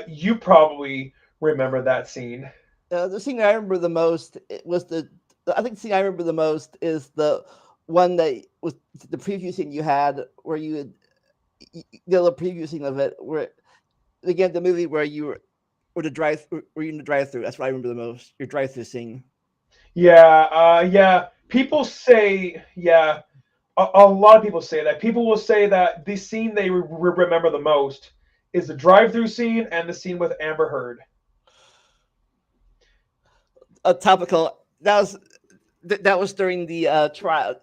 you probably remember that scene. The scene I remember the most was I think the scene I remember the most is the one that was the preview scene you had where you had the preview scene of it where again the movie where you were in the drive-through. That's what I remember the most. Your drive-through scene. Yeah. People say, a lot of people say that. People will say that the scene they remember the most is the drive-through scene and the scene with Amber Heard. Topical. That was during the trial.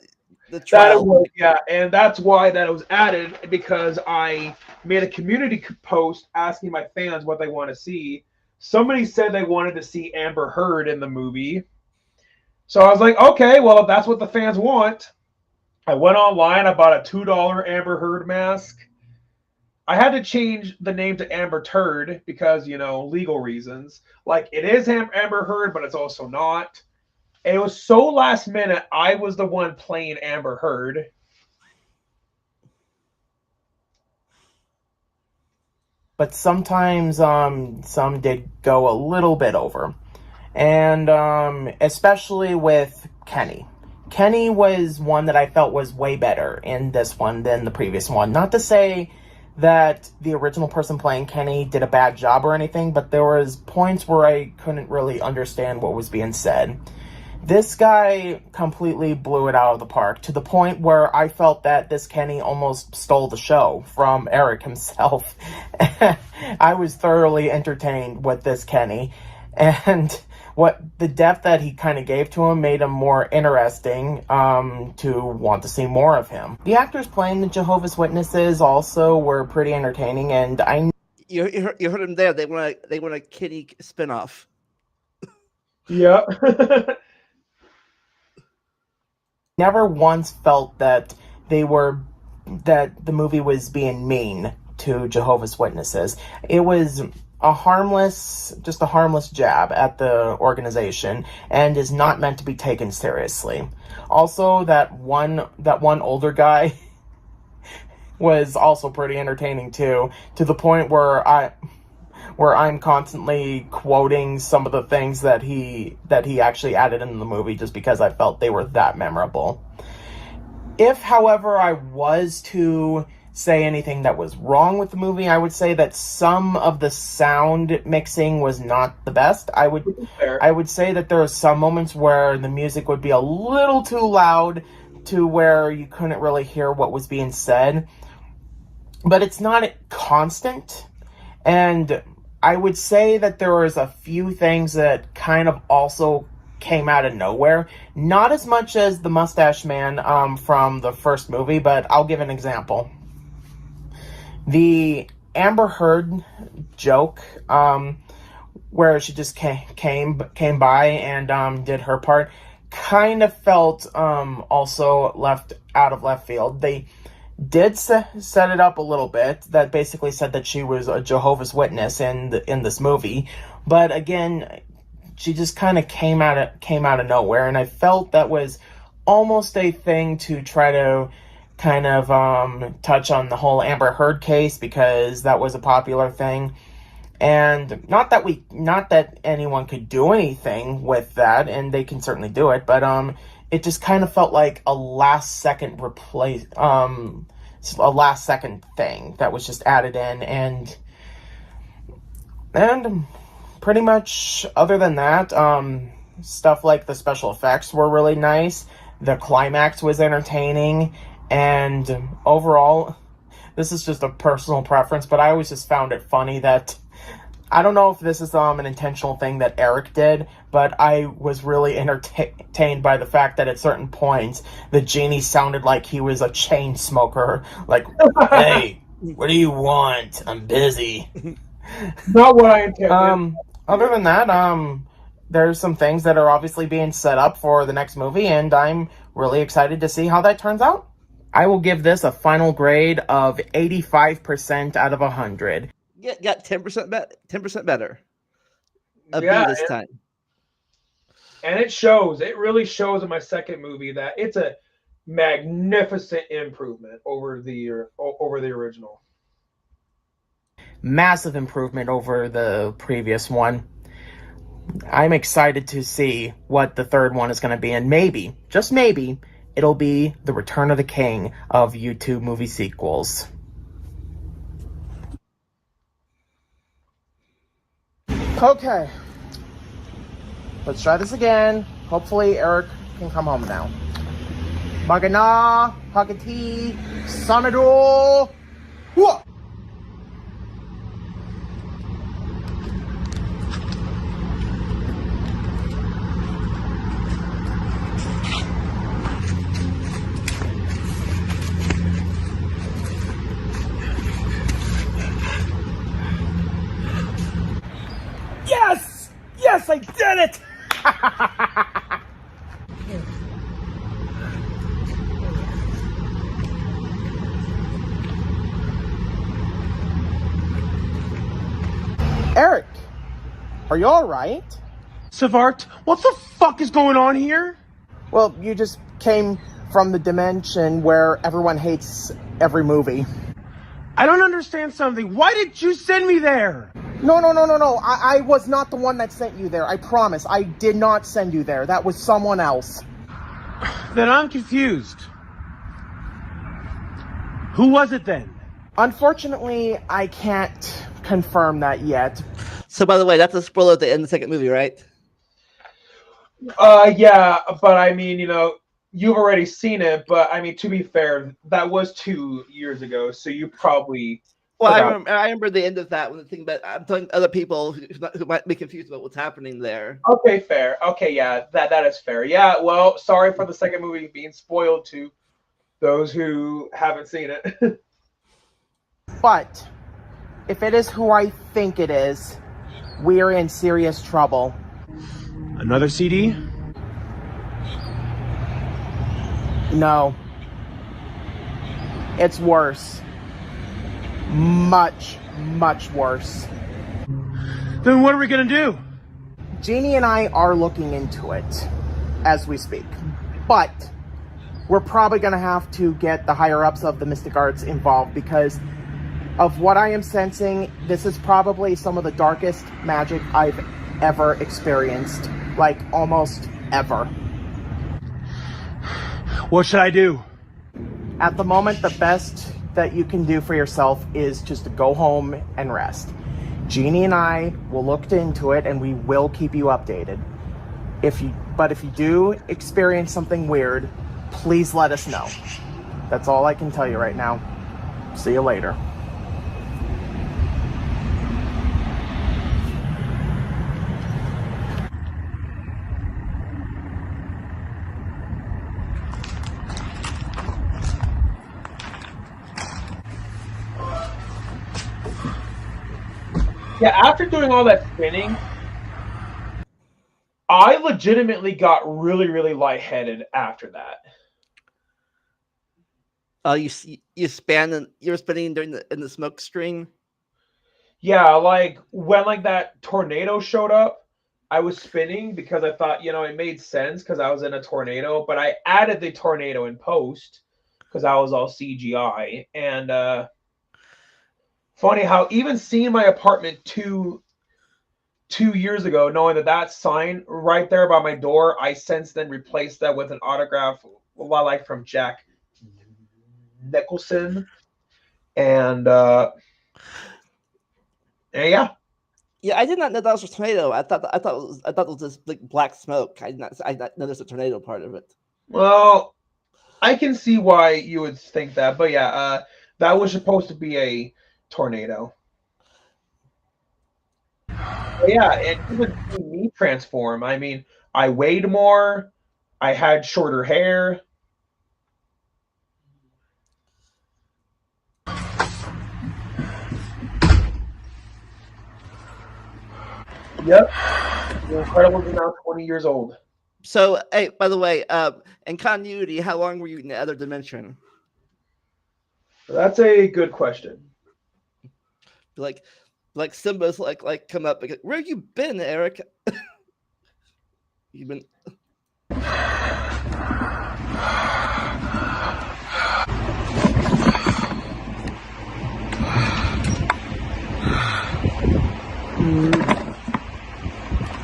the That it trial. was, yeah, and that's why that it was added, because I made a community post asking my fans what they want to see. Somebody said they wanted to see Amber Heard in the movie. So I was like, okay, well, if that's what the fans want, I went online, I bought a $2 Amber Heard mask. I had to change the name to Amber Turd because, legal reasons. Like, it is Amber Heard, but it's also not. And it was so last minute, I was the one playing Amber Heard. But sometimes some did go a little bit over. And especially with Kenny. Kenny was one that I felt was way better in this one than the previous one. Not to say that the original person playing Kenny did a bad job or anything, but there was points where I couldn't really understand what was being said. This guy completely blew it out of the park, to the point where I felt that this Kenny almost stole the show from Eric himself. I was thoroughly entertained with this Kenny, and what the depth that he kind of gave to him made him more interesting to want to see more of him. The actors playing the Jehovah's Witnesses also were pretty entertaining, and You heard him there. They want a Kenny spinoff. Yeah. never once felt that the movie was being mean to Jehovah's Witnesses. It was a harmless jab at the organization, and is not meant to be taken seriously. Also, that one older guy was also pretty entertaining too, to the point where I'm constantly quoting some of the things that he actually added in the movie, just because I felt they were that memorable. If, however, I was to say anything that was wrong with the movie, I would say that some of the sound mixing was not the best. I would say that there are some moments where the music would be a little too loud to where you couldn't really hear what was being said. But it's not constant. And I would say that there was a few things that kind of also came out of nowhere. Not as much as the Mustache Man from the first movie, but I'll give an example. The Amber Heard joke, where she just came by and did her part, kind of felt also left out of left field. They did set it up a little bit, that basically said that she was a Jehovah's Witness in this movie, but again, she just kind of came out of nowhere, and I felt that was almost a thing to try to kind of touch on the whole Amber Heard case, because that was a popular thing, and not that anyone could do anything with that, and they can certainly do it, but it just kind of felt like a last second thing that was just added in, and pretty much other than that, stuff like the special effects were really nice, the climax was entertaining, and overall, this is just a personal preference, but I always just found it funny that, I don't know if this is an intentional thing that Eric did, but I was really entertained by the fact that at certain points, the genie sounded like he was a chain smoker. Like, hey, what do you want? I'm busy. Not what I intended. Other than that, there's some things that are obviously being set up for the next movie, and I'm really excited to see how that turns out. I will give this a final grade of 85% out of 100. Got 10% better. Yeah, this time. And it shows. It really shows in my second movie that it's a magnificent improvement over the original. Massive improvement over the previous one. I'm excited to see what the third one is going to be, and maybe, just maybe, it'll be the Return of the King of YouTube movie sequels. Okay. Let's try this again. Hopefully Eric can come home now. Magana, Hakati, Sanado, Hua! Yes, I did it! Eric, are you alright? Savart, what the fuck is going on here? Well, you just came from the dimension where everyone hates every movie. I don't understand something. Why did you send me there? No. I was not the one that sent you there. I promise. I did not send you there. That was someone else. Then I'm confused. Who was it then? Unfortunately, I can't confirm that yet. So, by the way, that's a spoiler at the end of the second movie, right? Yeah, but I mean, you've already seen it, but I mean, to be fair, that was 2 years ago, so you probably. Well, I remember the end of that when the thing, but I'm telling other people who might be confused about what's happening there. Okay, fair. Okay, yeah, that is fair. Yeah, well, sorry for the second movie being spoiled to those who haven't seen it. But if it is who I think it is, we're in serious trouble. Another CD? No. It's worse. Much worse. Then what are we gonna do? Jeannie and I are looking into it as we speak. But we're probably going to have to get the higher-ups of the Mystic Arts involved because of what I am sensing, this is probably some of the darkest magic I've ever experienced. Like, almost ever. What should I do? At the moment, the best that you can do for yourself is just to go home and rest. Jeannie and I will look into it and we will keep you updated. But if you do experience something weird, please let us know. That's all I can tell you right now. See you later. Yeah, after doing all that spinning, I legitimately got really lightheaded after that. You were spinning in the smoke screen. Yeah, like when that tornado showed up, I was spinning because I thought, it made sense because I was in a tornado, but I added the tornado in post because I was all CGI. And funny how even seeing my apartment two years ago, knowing that sign right there by my door, I since then replaced that with an autograph, like from Jack Nicholson. And yeah. Yeah, I did not know that was a tornado. I thought it was just like black smoke. I did not know there's a tornado part of it. Well, I can see why you would think that, but yeah, that was supposed to be a tornado. But yeah, and even seeing me transform. I mean, I weighed more. I had shorter hair. Yep. The Incredibles is now 20 years old. So, hey, by the way, in continuity, how long were you in the other dimension? That's a good question. Like Simba's like come up. Like, where have you been, Eric? You've been.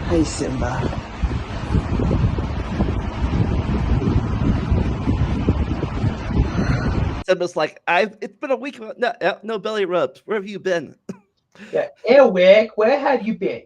Hey, Simba. Simba's like, it's been a week. No belly rubs. Where have you been? Yeah, Eric, where have you been?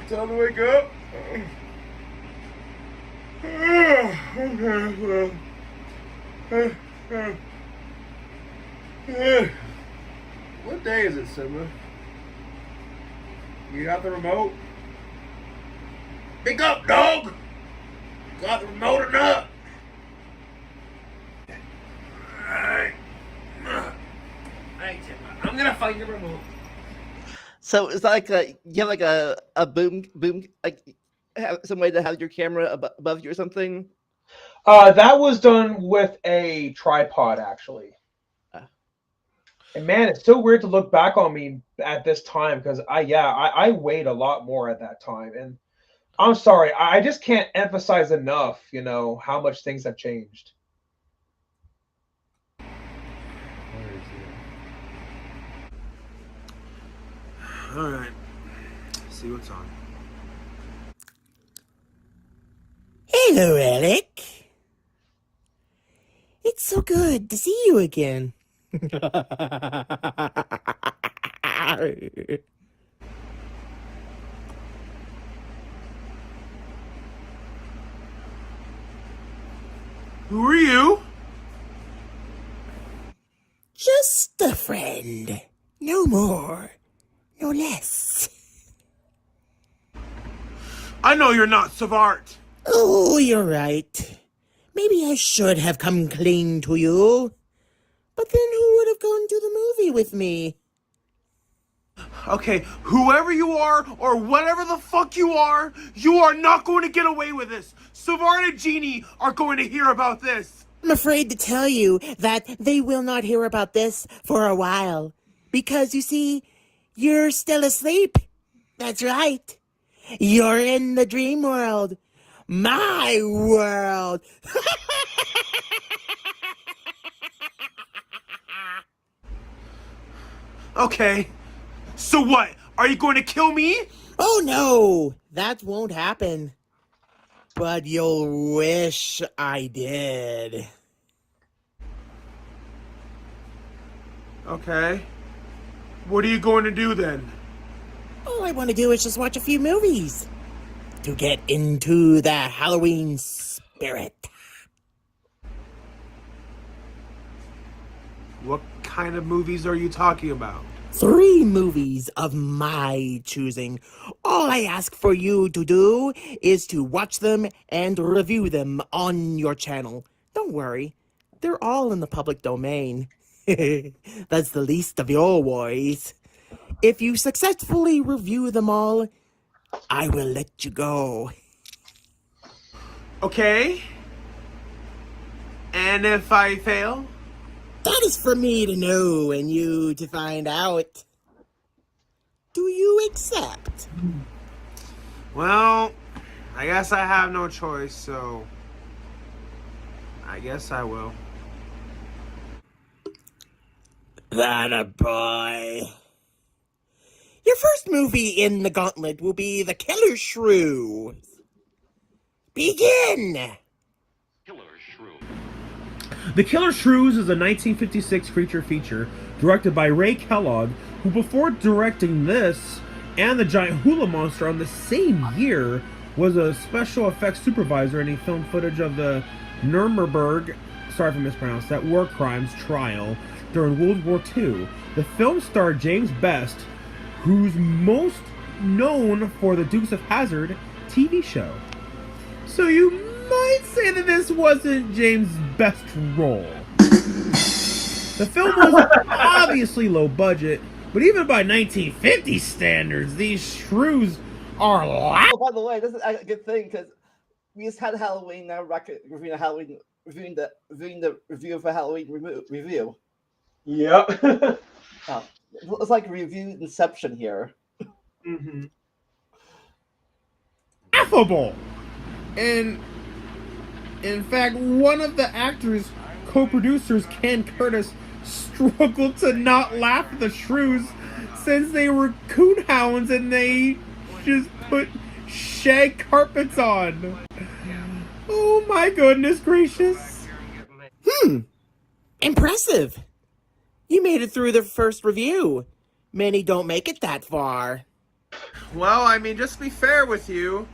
Time to wake up. What day is it, Simba? You got the remote? Pick up, dog! Got the remote or not? Alright. I'm gonna find your remote. So it's like you have like a boom like have some way to have your camera above you or something. That was done with a tripod, actually. And man, it's so weird to look back on me at this time because I weighed a lot more at that time, and I'm sorry, I just can't emphasize enough, how much things have changed. All right. See what's on. Hello, Alec. It's so good to see you again. Who are you? Just a friend. No more. No less. I know you're not Savart. Oh, you're right. Maybe I should have come clean to you. But then who would have gone to the movie with me? Okay, whoever you are, or whatever the fuck you are not going to get away with this. Savart and Genie are going to hear about this. I'm afraid to tell you that they will not hear about this for a while. Because, you see, you're still asleep. That's right. You're in the dream world. My world. Okay, so what? Are you going to kill me? Oh no, that won't happen. But you'll wish I did. Okay. What are you going to do then? All I want to do is just watch a few movies to get into the Halloween spirit. What kind of movies are you talking about? 3 movies of my choosing. All I ask for you to do is to watch them and review them on your channel. Don't worry, they're all in the public domain. That's the least of your worries. If you successfully review them all, I will let you go. Okay. And if I fail? That is for me to know and you to find out. Do you accept? Well, I guess I have no choice, so I guess I will. That a boy. Your first movie in the gauntlet will be The Killer Shrews. Begin! The Killer Shrews is a 1956 creature feature directed by Ray Kellogg, who before directing this and The Giant Hula Monster on the same year was a special effects supervisor, and he filmed footage of the Nuremberg, sorry if I mispronounced that, war crimes trial during World War II. The film starred James Best, who's most known for the Dukes of Hazzard TV show. So you might say that this wasn't James' best role. The film was obviously low budget, but even by 1950 standards, these shrews are loud. Oh, by the way, this is a good thing because we just had Halloween. Now we're reviewing Halloween, reviewing the review for Halloween review. Yep. Oh, it's like review Inception here. Mm-hmm. Affable. And in fact, one of the actors, co-producers, Ken Curtis, struggled to not laugh at the shrews since they were coonhounds and they just put shag carpets on. Oh my goodness gracious. Impressive. You made it through the first review. Many don't make it that far. Well, I mean, just to be fair with you,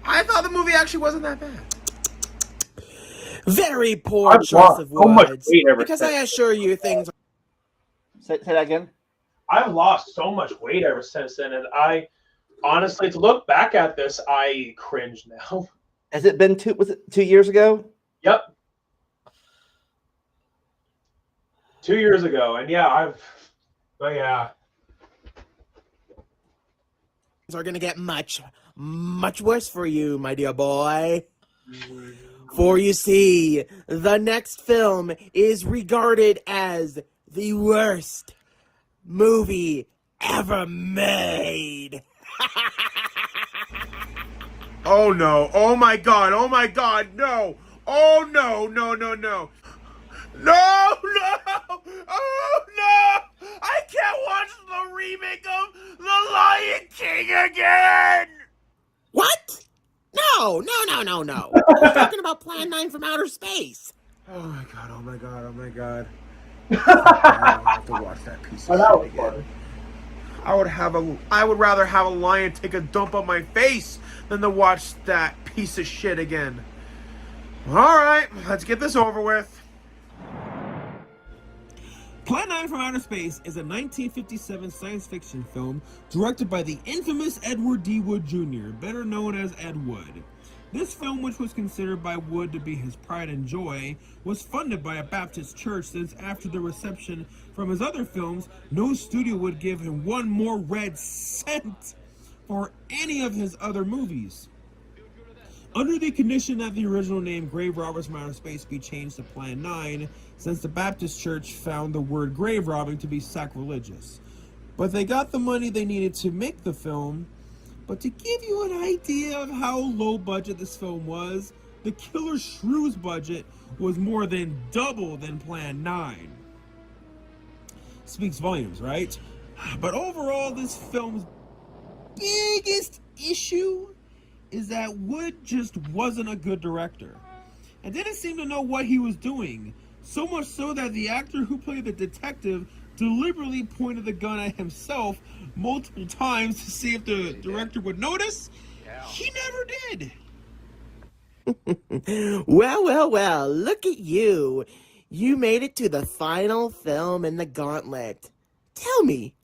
I thought the movie actually wasn't that bad. Very poor I've choice lost of so much words. weight ever Because I since. assure you things are... Say that again. I've lost so much weight ever since then, and I honestly, to look back at this, I cringe now. Has it been 2 years ago? Yep. 2 years ago, and yeah, but yeah. are going to get much, much worse for you, my dear boy. For you see, the next film is regarded as the worst movie ever made. Oh no, oh my god, no! Oh no, no, no, no. No, no! Oh no! I can't watch the remake of The Lion King again! What? No. I was talking about Plan 9 from Outer Space. Oh my god, oh my god, oh my god. I have to watch that piece of shit again. I would rather have a lion take a dump on my face than to watch that piece of shit again. Alright, let's get this over with. Plan 9 from Outer Space is a 1957 science fiction film directed by the infamous Edward D. Wood Jr., better known as Ed Wood. This film, which was considered by Wood to be his pride and joy, was funded by a Baptist church since after the reception from his other films, no studio would give him one more red cent for any of his other movies. Under the condition that the original name Grave Robbers from Outer Space be changed to Plan 9, since the Baptist church found the word grave robbing to be sacrilegious. But they got the money they needed to make the film. But to give you an idea of how low budget this film was, the Killer Shrews budget was more than double than Plan 9. Speaks volumes, right? But overall, this film's biggest issue is that Wood just wasn't a good director and didn't seem to know what he was doing. So much so that the actor who played the detective deliberately pointed the gun at himself multiple times to see if the director would notice. He never did. Well, look at you. You made it to the final film in the gauntlet. Tell me,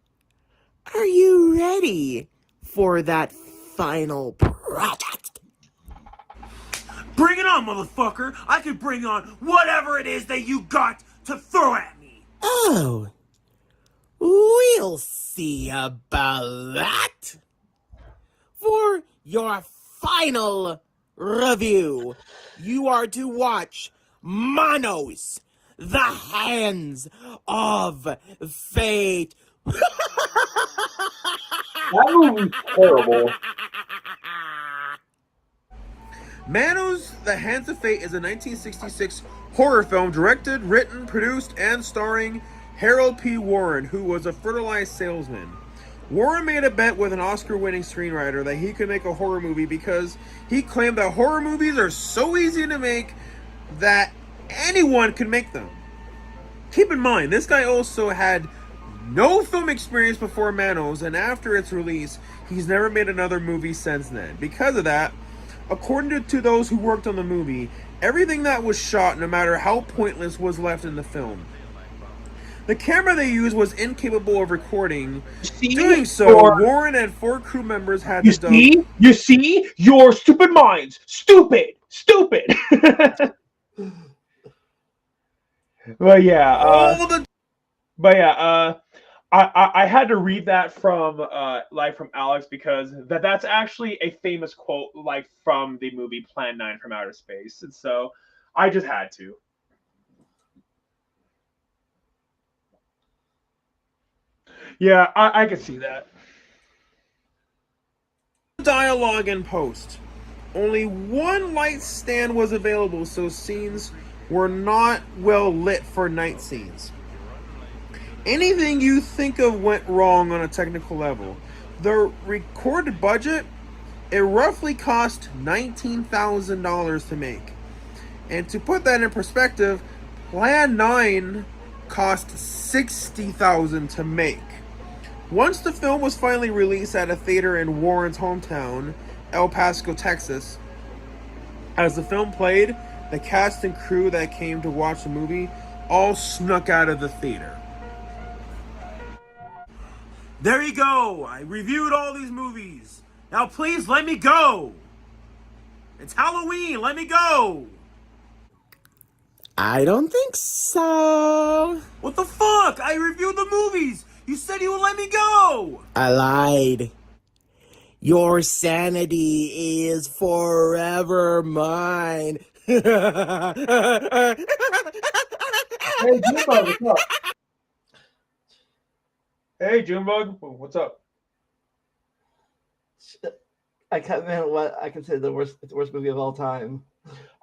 are you ready for that final project? Bring it on, motherfucker! I can bring on whatever it is that you got to throw at me! Oh, we'll see about that. For your final review, you are to watch Manos, The Hands of Fate. That movie's terrible. Manos, The Hands of Fate is a 1966 horror film directed, written, produced, and starring Harold P. Warren, who was a fertilized salesman. Warren made a bet with an Oscar-winning screenwriter that he could make a horror movie because he claimed that horror movies are so easy to make that anyone could make them. Keep in mind, this guy also had no film experience before Manos, and after its release, he's never made another movie since then. Because of that, according to those who worked on the movie, everything that was shot, no matter how pointless, was left in the film. The camera they used was incapable of recording. Doing so, Warren and 4 crew members had to dub. You see? Your stupid minds. Stupid. But yeah, I had to read that from from Alex because that's actually a famous quote from the movie Plan 9 from Outer Space, and so I just had to. Yeah, I can see that. Dialogue in post. Only one light stand was available, so scenes were not well lit for night scenes. Anything you think of went wrong on a technical level. The recorded budget, it roughly cost $19,000 to make. And to put that in perspective, Plan 9 cost $60,000 to make. Once the film was finally released at a theater in Warren's hometown, El Paso, Texas, as the film played, the cast and crew that came to watch the movie all snuck out of the theater. There you go! I reviewed all these movies. Now please let me go! It's Halloween, let me go! I don't think so. What the fuck? I reviewed the movies! You said you would let me go! I lied. Your sanity is forever mine. Hey, Junebug, what's up? Hey, Junebug, what's up? I can't remember what I consider the worst movie of all time.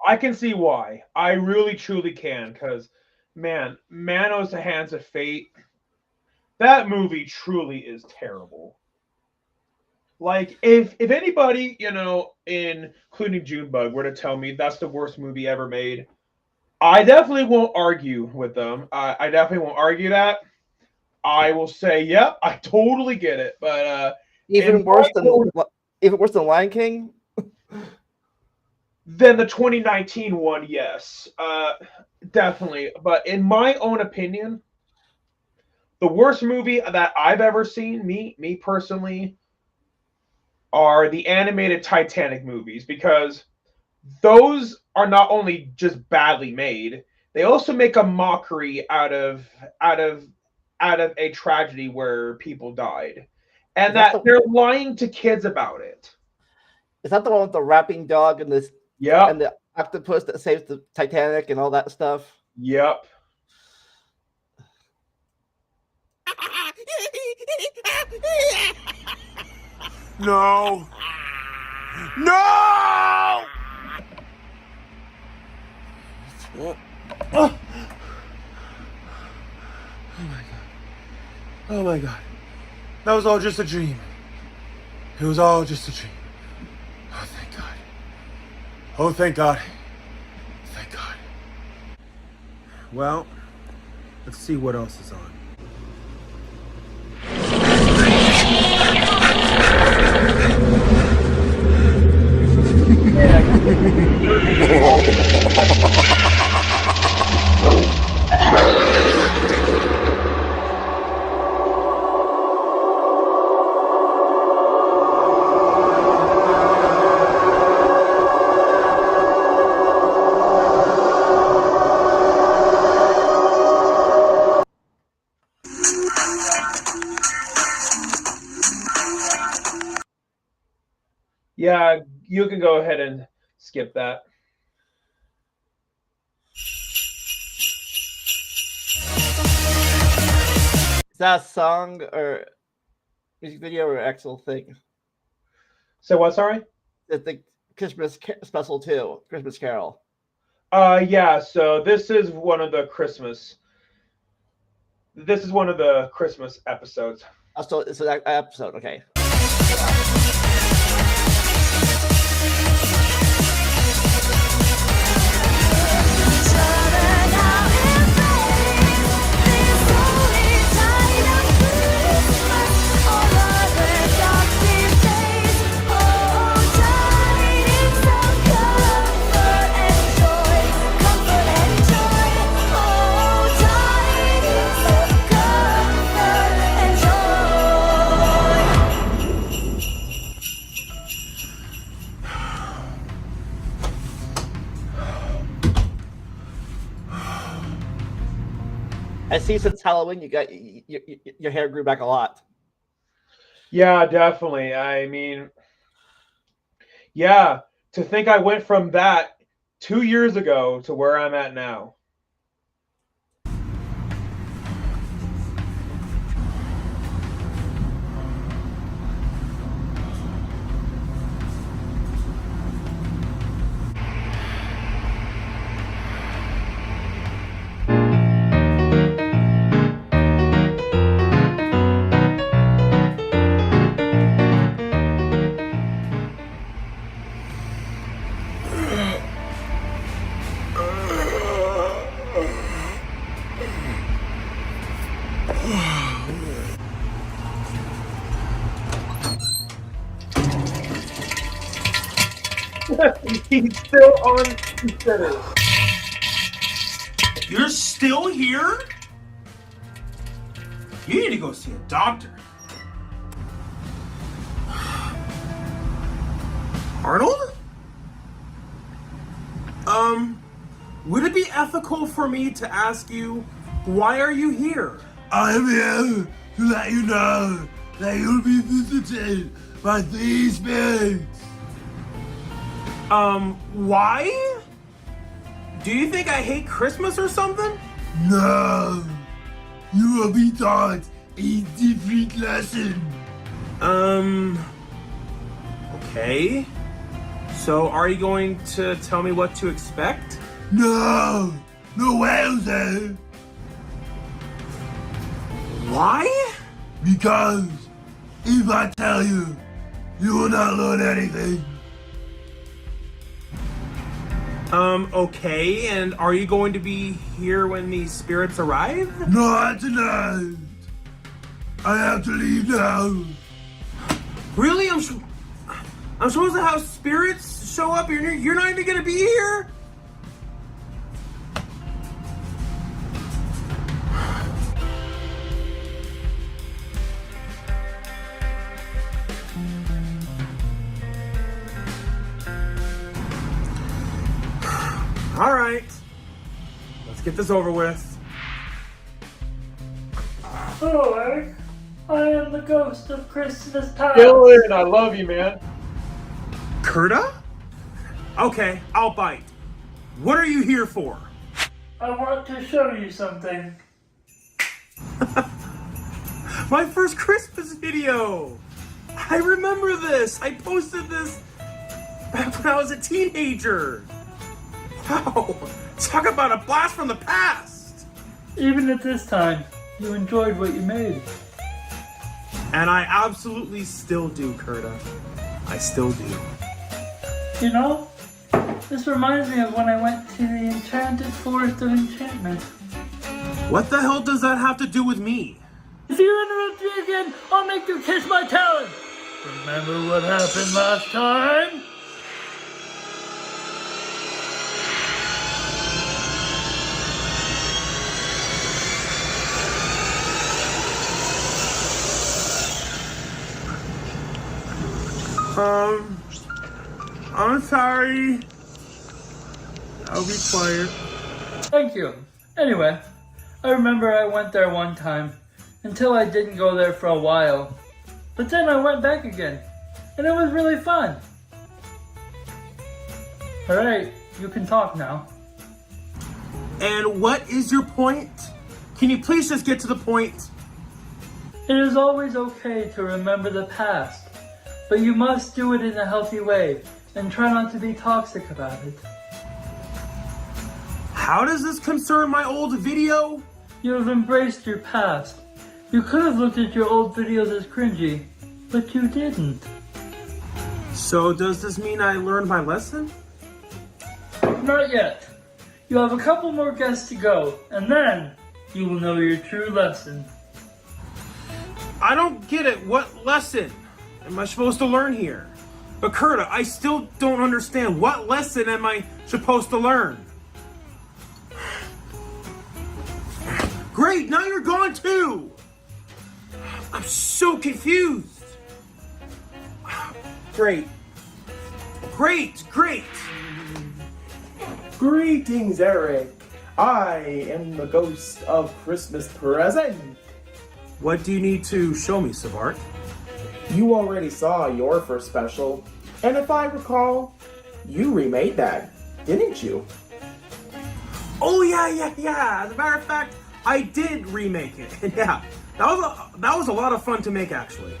I can see why. I really, truly can, because, man, Manos the Hands of Fate, that movie truly is terrible. Like, if anybody, including Junebug, were to tell me that's the worst movie ever made, I definitely won't argue with them. I definitely won't argue that. I will say, yep, I totally get it. But even worse than Lion King? Than the 2019 one, yes. Definitely. But in my own opinion, the worst movie that I've ever seen, me personally, are the animated Titanic movies, because those are not only just badly made, they also make a mockery out of a tragedy where people died, and they're lying to kids about it. Is that the one with the rapping dog and this? Yeah. And the octopus that saves the Titanic and all that stuff? Yep. No! No! What? Oh. Oh my god. Oh my god. That was all just a dream. It was all just a dream. Oh, thank God. Oh, thank God. Thank God. Well, let's see what else is on. Yeah, you can go ahead and skip that. Is that a song or music video or actual thing? So what, sorry? The Christmas special too, Christmas Carol. Yeah, so this is one of the Christmas episodes. So it's an episode, okay. I see since Halloween you got your hair grew back a lot. Yeah, definitely. I mean, yeah, to think I went from that 2 years ago to where I'm at now. He's still unconsidered. You're still here? You need to go see a doctor. Arnold? Would it be ethical for me to ask you, why are you here? I'm here to let you know that you'll be visited by these spirits. Why? Do you think I hate Christmas or something? No, you will be taught a different lesson. Okay. So are you going to tell me what to expect? No, no whales there. Why? Because if I tell you, you will not learn anything. Okay, and are you going to be here when these spirits arrive? Not tonight. I have to leave now. Really? I'm supposed to have spirits show up and you're not even gonna be here? All right, let's get this over with. Hello, Eric. I am the ghost of Christmas past. Dylan, I love you, man. Kurta? Okay, I'll bite. What are you here for? I want to show you something. My first Christmas video! I remember this! I posted this back when I was a teenager! Wow! Talk about a blast from the past! Even at this time, you enjoyed what you made. And I absolutely still do, Kurta. I still do. You know, this reminds me of when I went to the Enchanted Forest of Enchantment. What the hell does that have to do with me? If you interrupt me again, I'll make you kiss my talon! Remember what happened last time? I'm sorry. I'll be quiet. Thank you. Anyway, I remember I went there one time, until I didn't go there for a while. But then I went back again, and it was really fun. Alright, you can talk now. And what is your point? Can you please just get to the point? It is always okay to remember the past, but you must do it in a healthy way, and try not to be toxic about it. How does this concern my old video? You have embraced your past. You could have looked at your old videos as cringy, but you didn't. So does this mean I learned my lesson? Not yet. You have a couple more guests to go, and then you will know your true lesson. I don't get it. What lesson am I supposed to learn here? But Kurta, I still don't understand. What lesson am I supposed to learn? Great, now you're gone too! I'm so confused. Great. Great. Greetings, Eric. I am the ghost of Christmas present. What do you need to show me, Savart? You already saw your first special, and if I recall, you remade that, didn't you? Oh yeah. As a matter of fact, I did remake it. Yeah, that was a lot of fun to make, actually.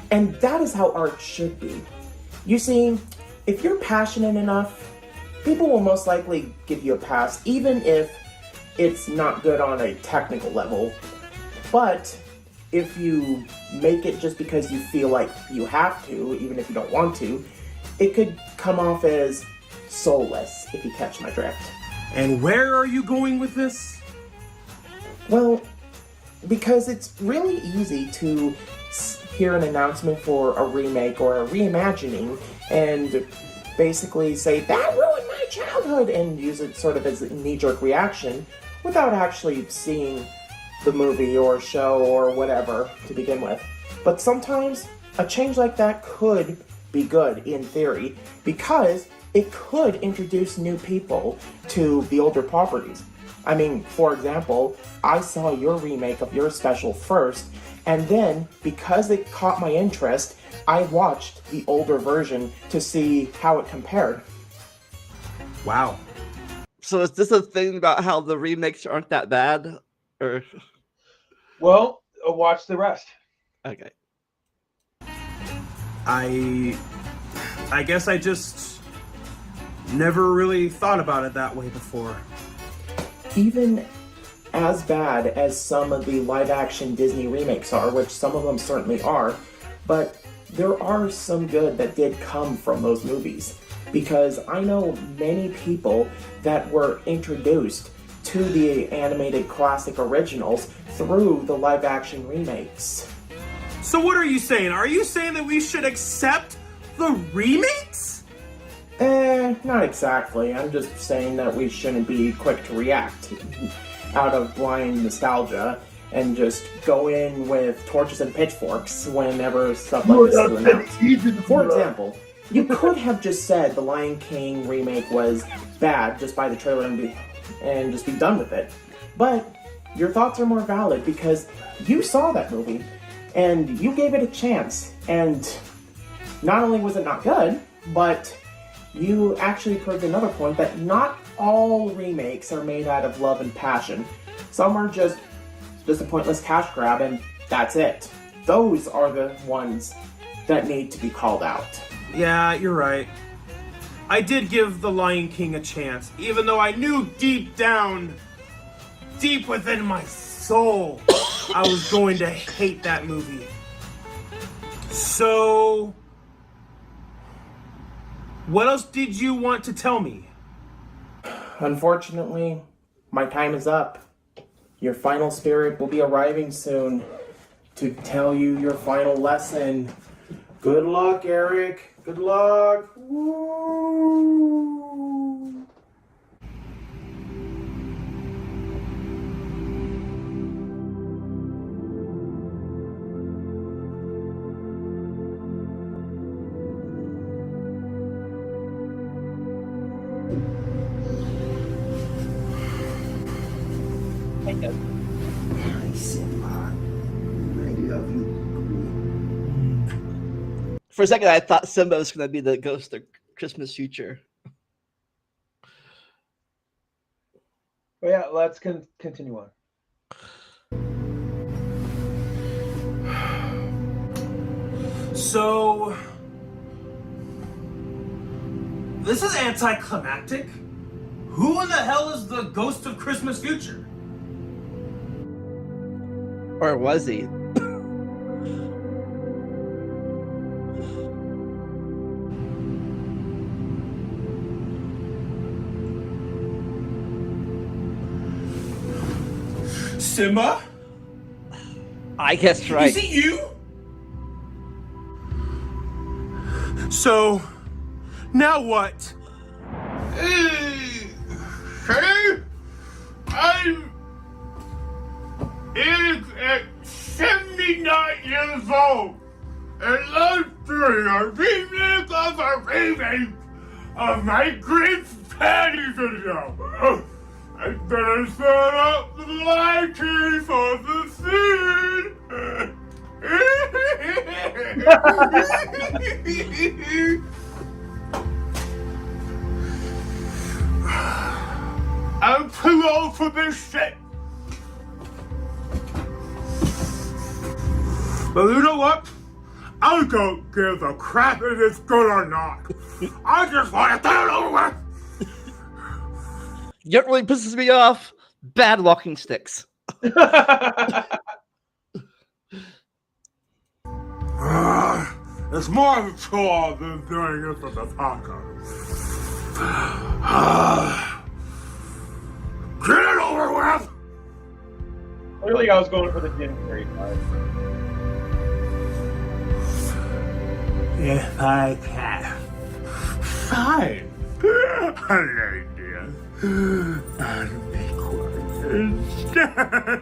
And that is how art should be. You see, if you're passionate enough, people will most likely give you a pass, even if it's not good on a technical level. But if you make it just because you feel like you have to, even if you don't want to, it could come off as soulless, if you catch my drift. And where are you going with this? Well, because it's really easy to hear an announcement for a remake or a reimagining, and basically say, that ruined my childhood, and use it sort of as a knee-jerk reaction without actually seeing the movie or show or whatever to begin with. But sometimes a change like that could be good in theory, because it could introduce new people to the older properties. I mean, for example, I saw your remake of your special first, and then, because it caught my interest, I watched the older version to see how it compared. Wow. So is this a thing about how the remakes aren't that bad? Or Well, watch the rest. okay. I guess I just never really thought about it that way before. Even as bad as some of the live-action Disney remakes are, which some of them certainly are, but there are some good that did come from those movies. Because I know many people that were introduced to the animated classic originals through the live-action remakes. So what are you saying? Are you saying that we should accept the remakes? Not exactly. I'm just saying that we shouldn't be quick to react out of blind nostalgia and just go in with torches and pitchforks whenever stuff like this is announced. For example, you could have just said the Lion King remake was bad just by the trailer and just be done with it. But your thoughts are more valid because you saw that movie and you gave it a chance, and not only was it not good, but you actually proved another point that not all remakes are made out of love and passion. Some are just a pointless cash grab, and that's it. Those are the ones that need to be called out. Yeah, you're right. I did give The Lion King a chance, even though I knew deep down, deep within my soul, I was going to hate that movie. So, what else did you want to tell me? Unfortunately, my time is up. Your final spirit will be arriving soon to tell you your final lesson. Good luck, Eric. Good luck. Woo. For a second, I thought Simba was going to be the ghost of Christmas future. But yeah, let's continue on. So, this is anticlimactic. Who in the hell is the ghost of Christmas future? Or was he? Simba? I guess right. Is it you? So, now what? Hey, I'm 79 years old, and let's do a remake of a remake of my Great Patty video. I better set up the lighting for the scene. I'm too old for this shit. But you know what? I don't give a crap if it's good or not. I just want to get it over with. You know what really pisses me off? Bad walking sticks. It's more of a chore than doing it for the taco. Get it over with! Clearly, I was going for the Jim Carrey part. If I can fine. Lady, I'll make one instead.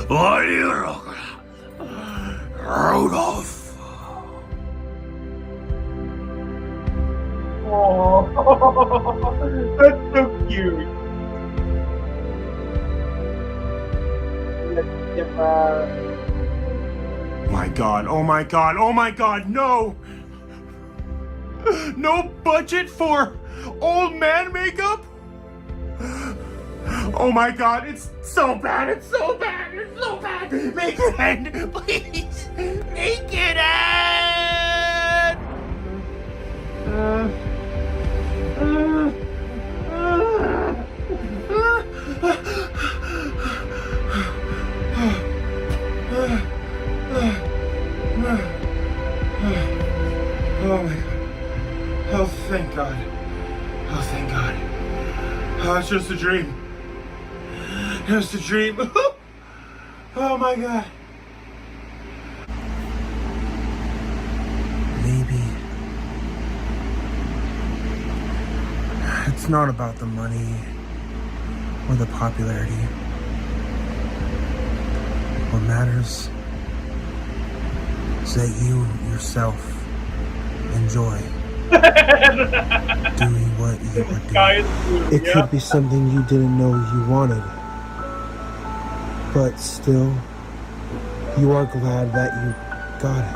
What are you looking at? Rudolph. Oh, that's so cute. My God, oh my God, oh my God, no! No budget for old man makeup? Oh my God, it's so bad, it's so bad, it's so bad! Make it end, please! Make it end! Oh my God. Oh, thank God. Oh, thank God. Oh, it's just a dream. Just a dream. Oh my God. Maybe it's not about the money or the popularity. What matters is that you yourself enjoy doing what you are doing. It could be something you didn't know you wanted, but still, you are glad that you got it.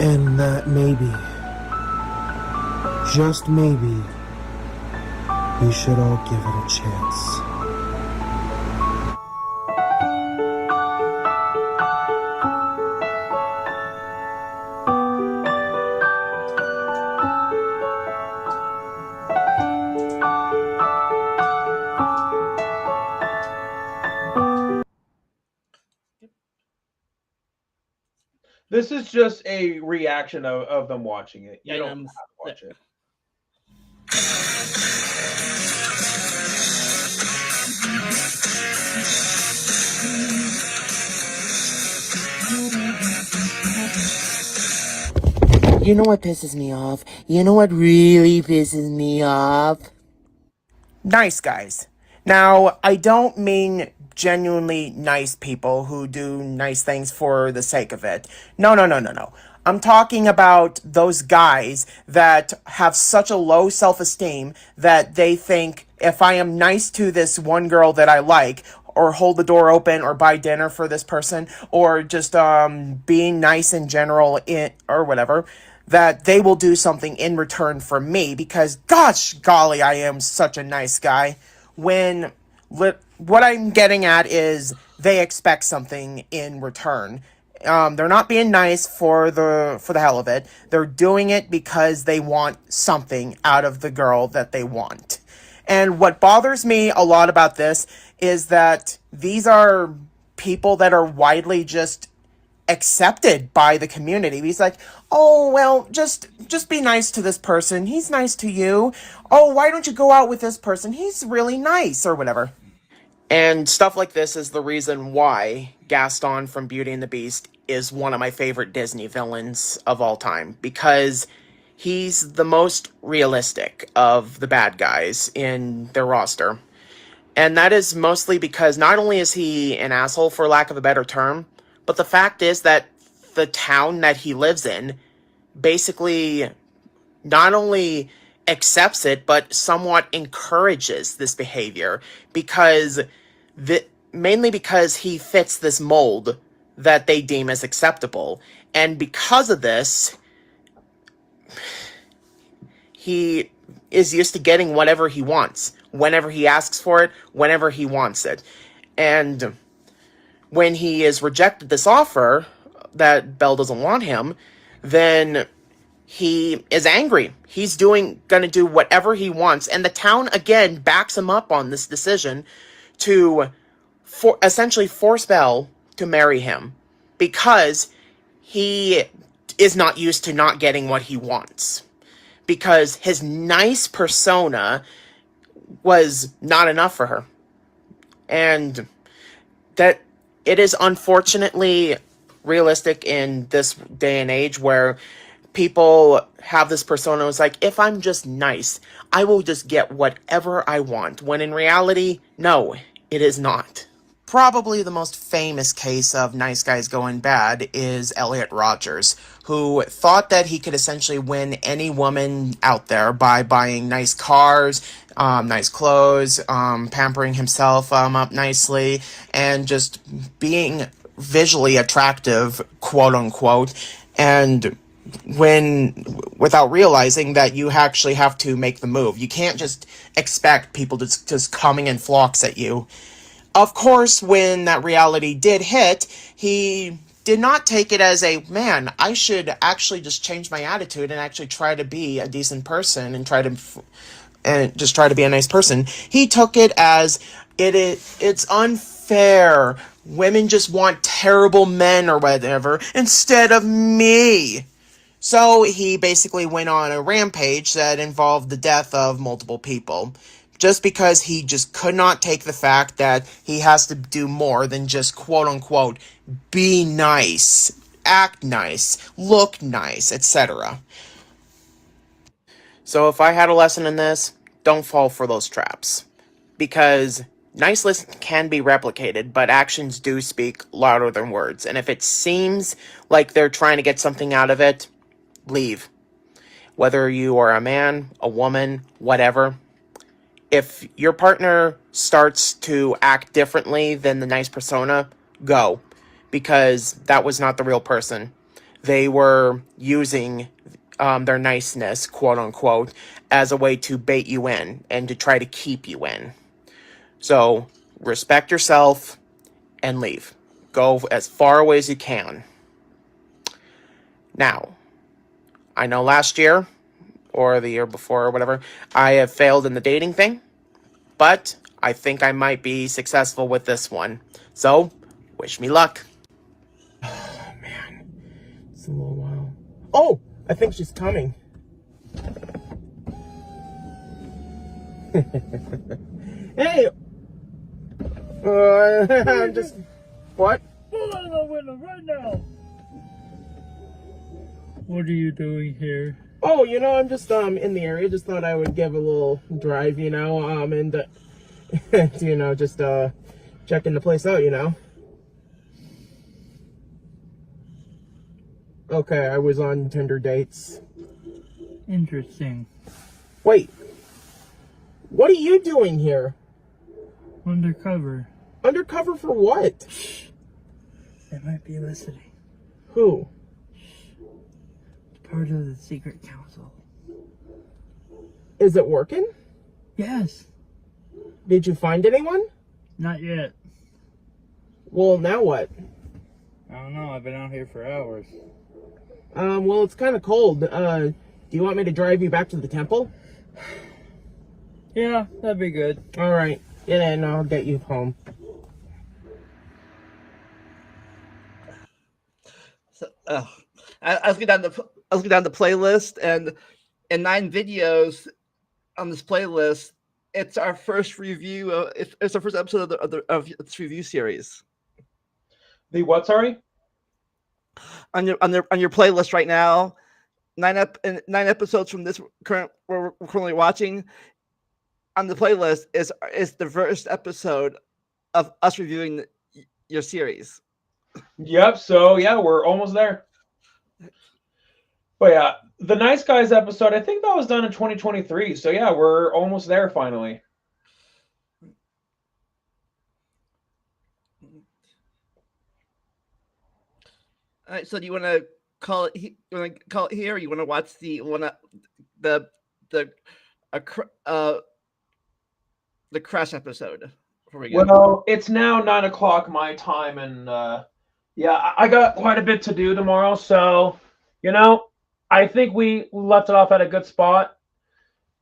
And that maybe, just maybe, we should all give it a chance. This is just a reaction of them watching it. You Yeah, don't have to watch it. You know what pisses me off? You know what really pisses me off? Nice guys. Now, I don't mean genuinely nice people who do nice things for the sake of it. No. I'm talking about those guys that have such a low self-esteem that they think if I am nice to this one girl that I like, or hold the door open, or buy dinner for this person, or just being nice in general, or whatever, that they will do something in return for me because, gosh golly, I am such a nice guy. When what I'm getting at is they expect something in return. They're not being nice for the hell of it. They're doing it because they want something out of the girl that they want. And what bothers me a lot about this is that these are people that are widely just accepted by the community. He's like, oh, well, just be nice to this person. He's nice to you. Oh, why don't you go out with this person? He's really nice, or whatever. And stuff like this is the reason why Gaston from Beauty and the Beast is one of my favorite Disney villains of all time, because he's the most realistic of the bad guys in their roster. And that is mostly because not only is he an asshole, for lack of a better term, but the fact is that the town that he lives in basically not only accepts it, but somewhat encourages this behavior, because mainly because he fits this mold that they deem as acceptable. And because of this, he is used to getting whatever he wants, whenever he asks for it, whenever he wants it. And when he is rejected this offer that Belle doesn't want him, then he is angry. He's gonna do whatever he wants, and the town again backs him up on this decision to essentially force Belle to marry him, because he is not used to not getting what he wants, because his nice persona was not enough for her. And that it is unfortunately realistic in this day and age where people have this persona. It's like, if I'm just nice, I will just get whatever I want. When in reality, no, it is not. Probably the most famous case of nice guys going bad is Elliot Rodgers, who thought that he could essentially win any woman out there by buying nice cars, nice clothes, pampering himself up nicely, and just being visually attractive, quote unquote, and without realizing that you actually have to make the move. You can't just expect people to just coming in flocks at you. Of course, when that reality did hit, he did not take it as a, man, I should actually just change my attitude and actually try to be a decent person and just try to be a nice person. He took it as, it's unfair. Women just want terrible men or whatever instead of me. So he basically went on a rampage that involved the death of multiple people. Just because he just could not take the fact that he has to do more than just quote-unquote be nice, act nice, look nice, etc. So if I had a lesson in this, don't fall for those traps. Because niceness can be replicated, but actions do speak louder than words. And if it seems like they're trying to get something out of it, leave. Whether you are a man, a woman, whatever. If your partner starts to act differently than the nice persona, go. Because that was not the real person. They were using their niceness, quote unquote, as a way to bait you in and to try to keep you in. So, respect yourself and leave. Go as far away as you can. Now, I know last year, or the year before, or whatever, I have failed in the dating thing. But I think I might be successful with this one. So, wish me luck. Oh, man. It's a little while. Oh, I think she's coming. Hey! I'm just... What? Pull out the window right now! What are you doing here? Oh, I'm just in the area. Just thought I would give a little drive, and just checking the place out, Okay, I was on Tinder dates. Interesting. Wait, what are you doing here? Undercover. Undercover for what? They might be listening. Who? Part of the secret council. Is it working? Yes. Did you find anyone? Not yet. Well, now what? I don't know. I've been out here for hours. Well, it's kind of cold. Do you want me to drive you back to the temple? Yeah, that'd be good. All right. Get in. I'll get you home. So, I was looking down the playlist, and in 9 videos on this playlist, it's our first review. It's our first episode of this review series. The what? Sorry. On your playlist right now, 9 episodes from this we're currently watching. On the playlist is the first episode of us reviewing your series. Yep. So yeah, we're almost there. But yeah, the Nice Guys episode, I think that was done in 2023. So yeah, we're almost there finally. All right. So do you want to call it? You want to call it here? Or you want to watch the Crash episode? Well, it's now 9 o'clock my time, and yeah, I got quite a bit to do tomorrow. So, I think we left it off at a good spot.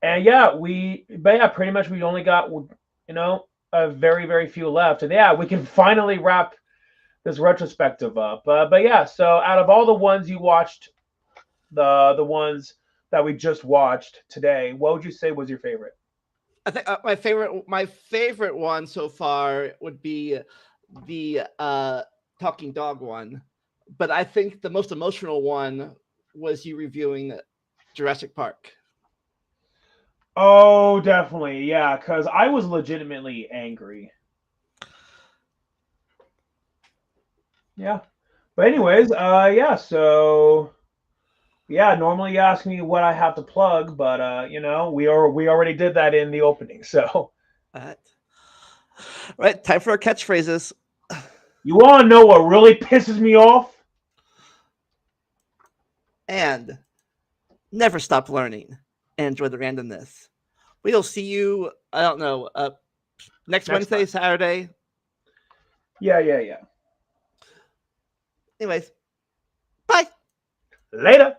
And yeah, pretty much we only got, a very, very few left. And yeah, we can finally wrap this retrospective up. But yeah, so out of all the ones you watched, the ones that we just watched today, what would you say was your favorite? I think my favorite one so far would be the talking dog one, but I think the most emotional one was you reviewing Jurassic Park. Oh, definitely, yeah, because I was legitimately angry. Yeah, but anyways, yeah. So yeah, normally you ask me what I have to plug, but you know, we already did that in the opening. So All right, time for our catchphrases. you want to know what really pisses me off? And never stop learning and enjoy the randomness. We'll see you, I don't know, next Wednesday, time. Saturday. Yeah. Anyways, bye. Later.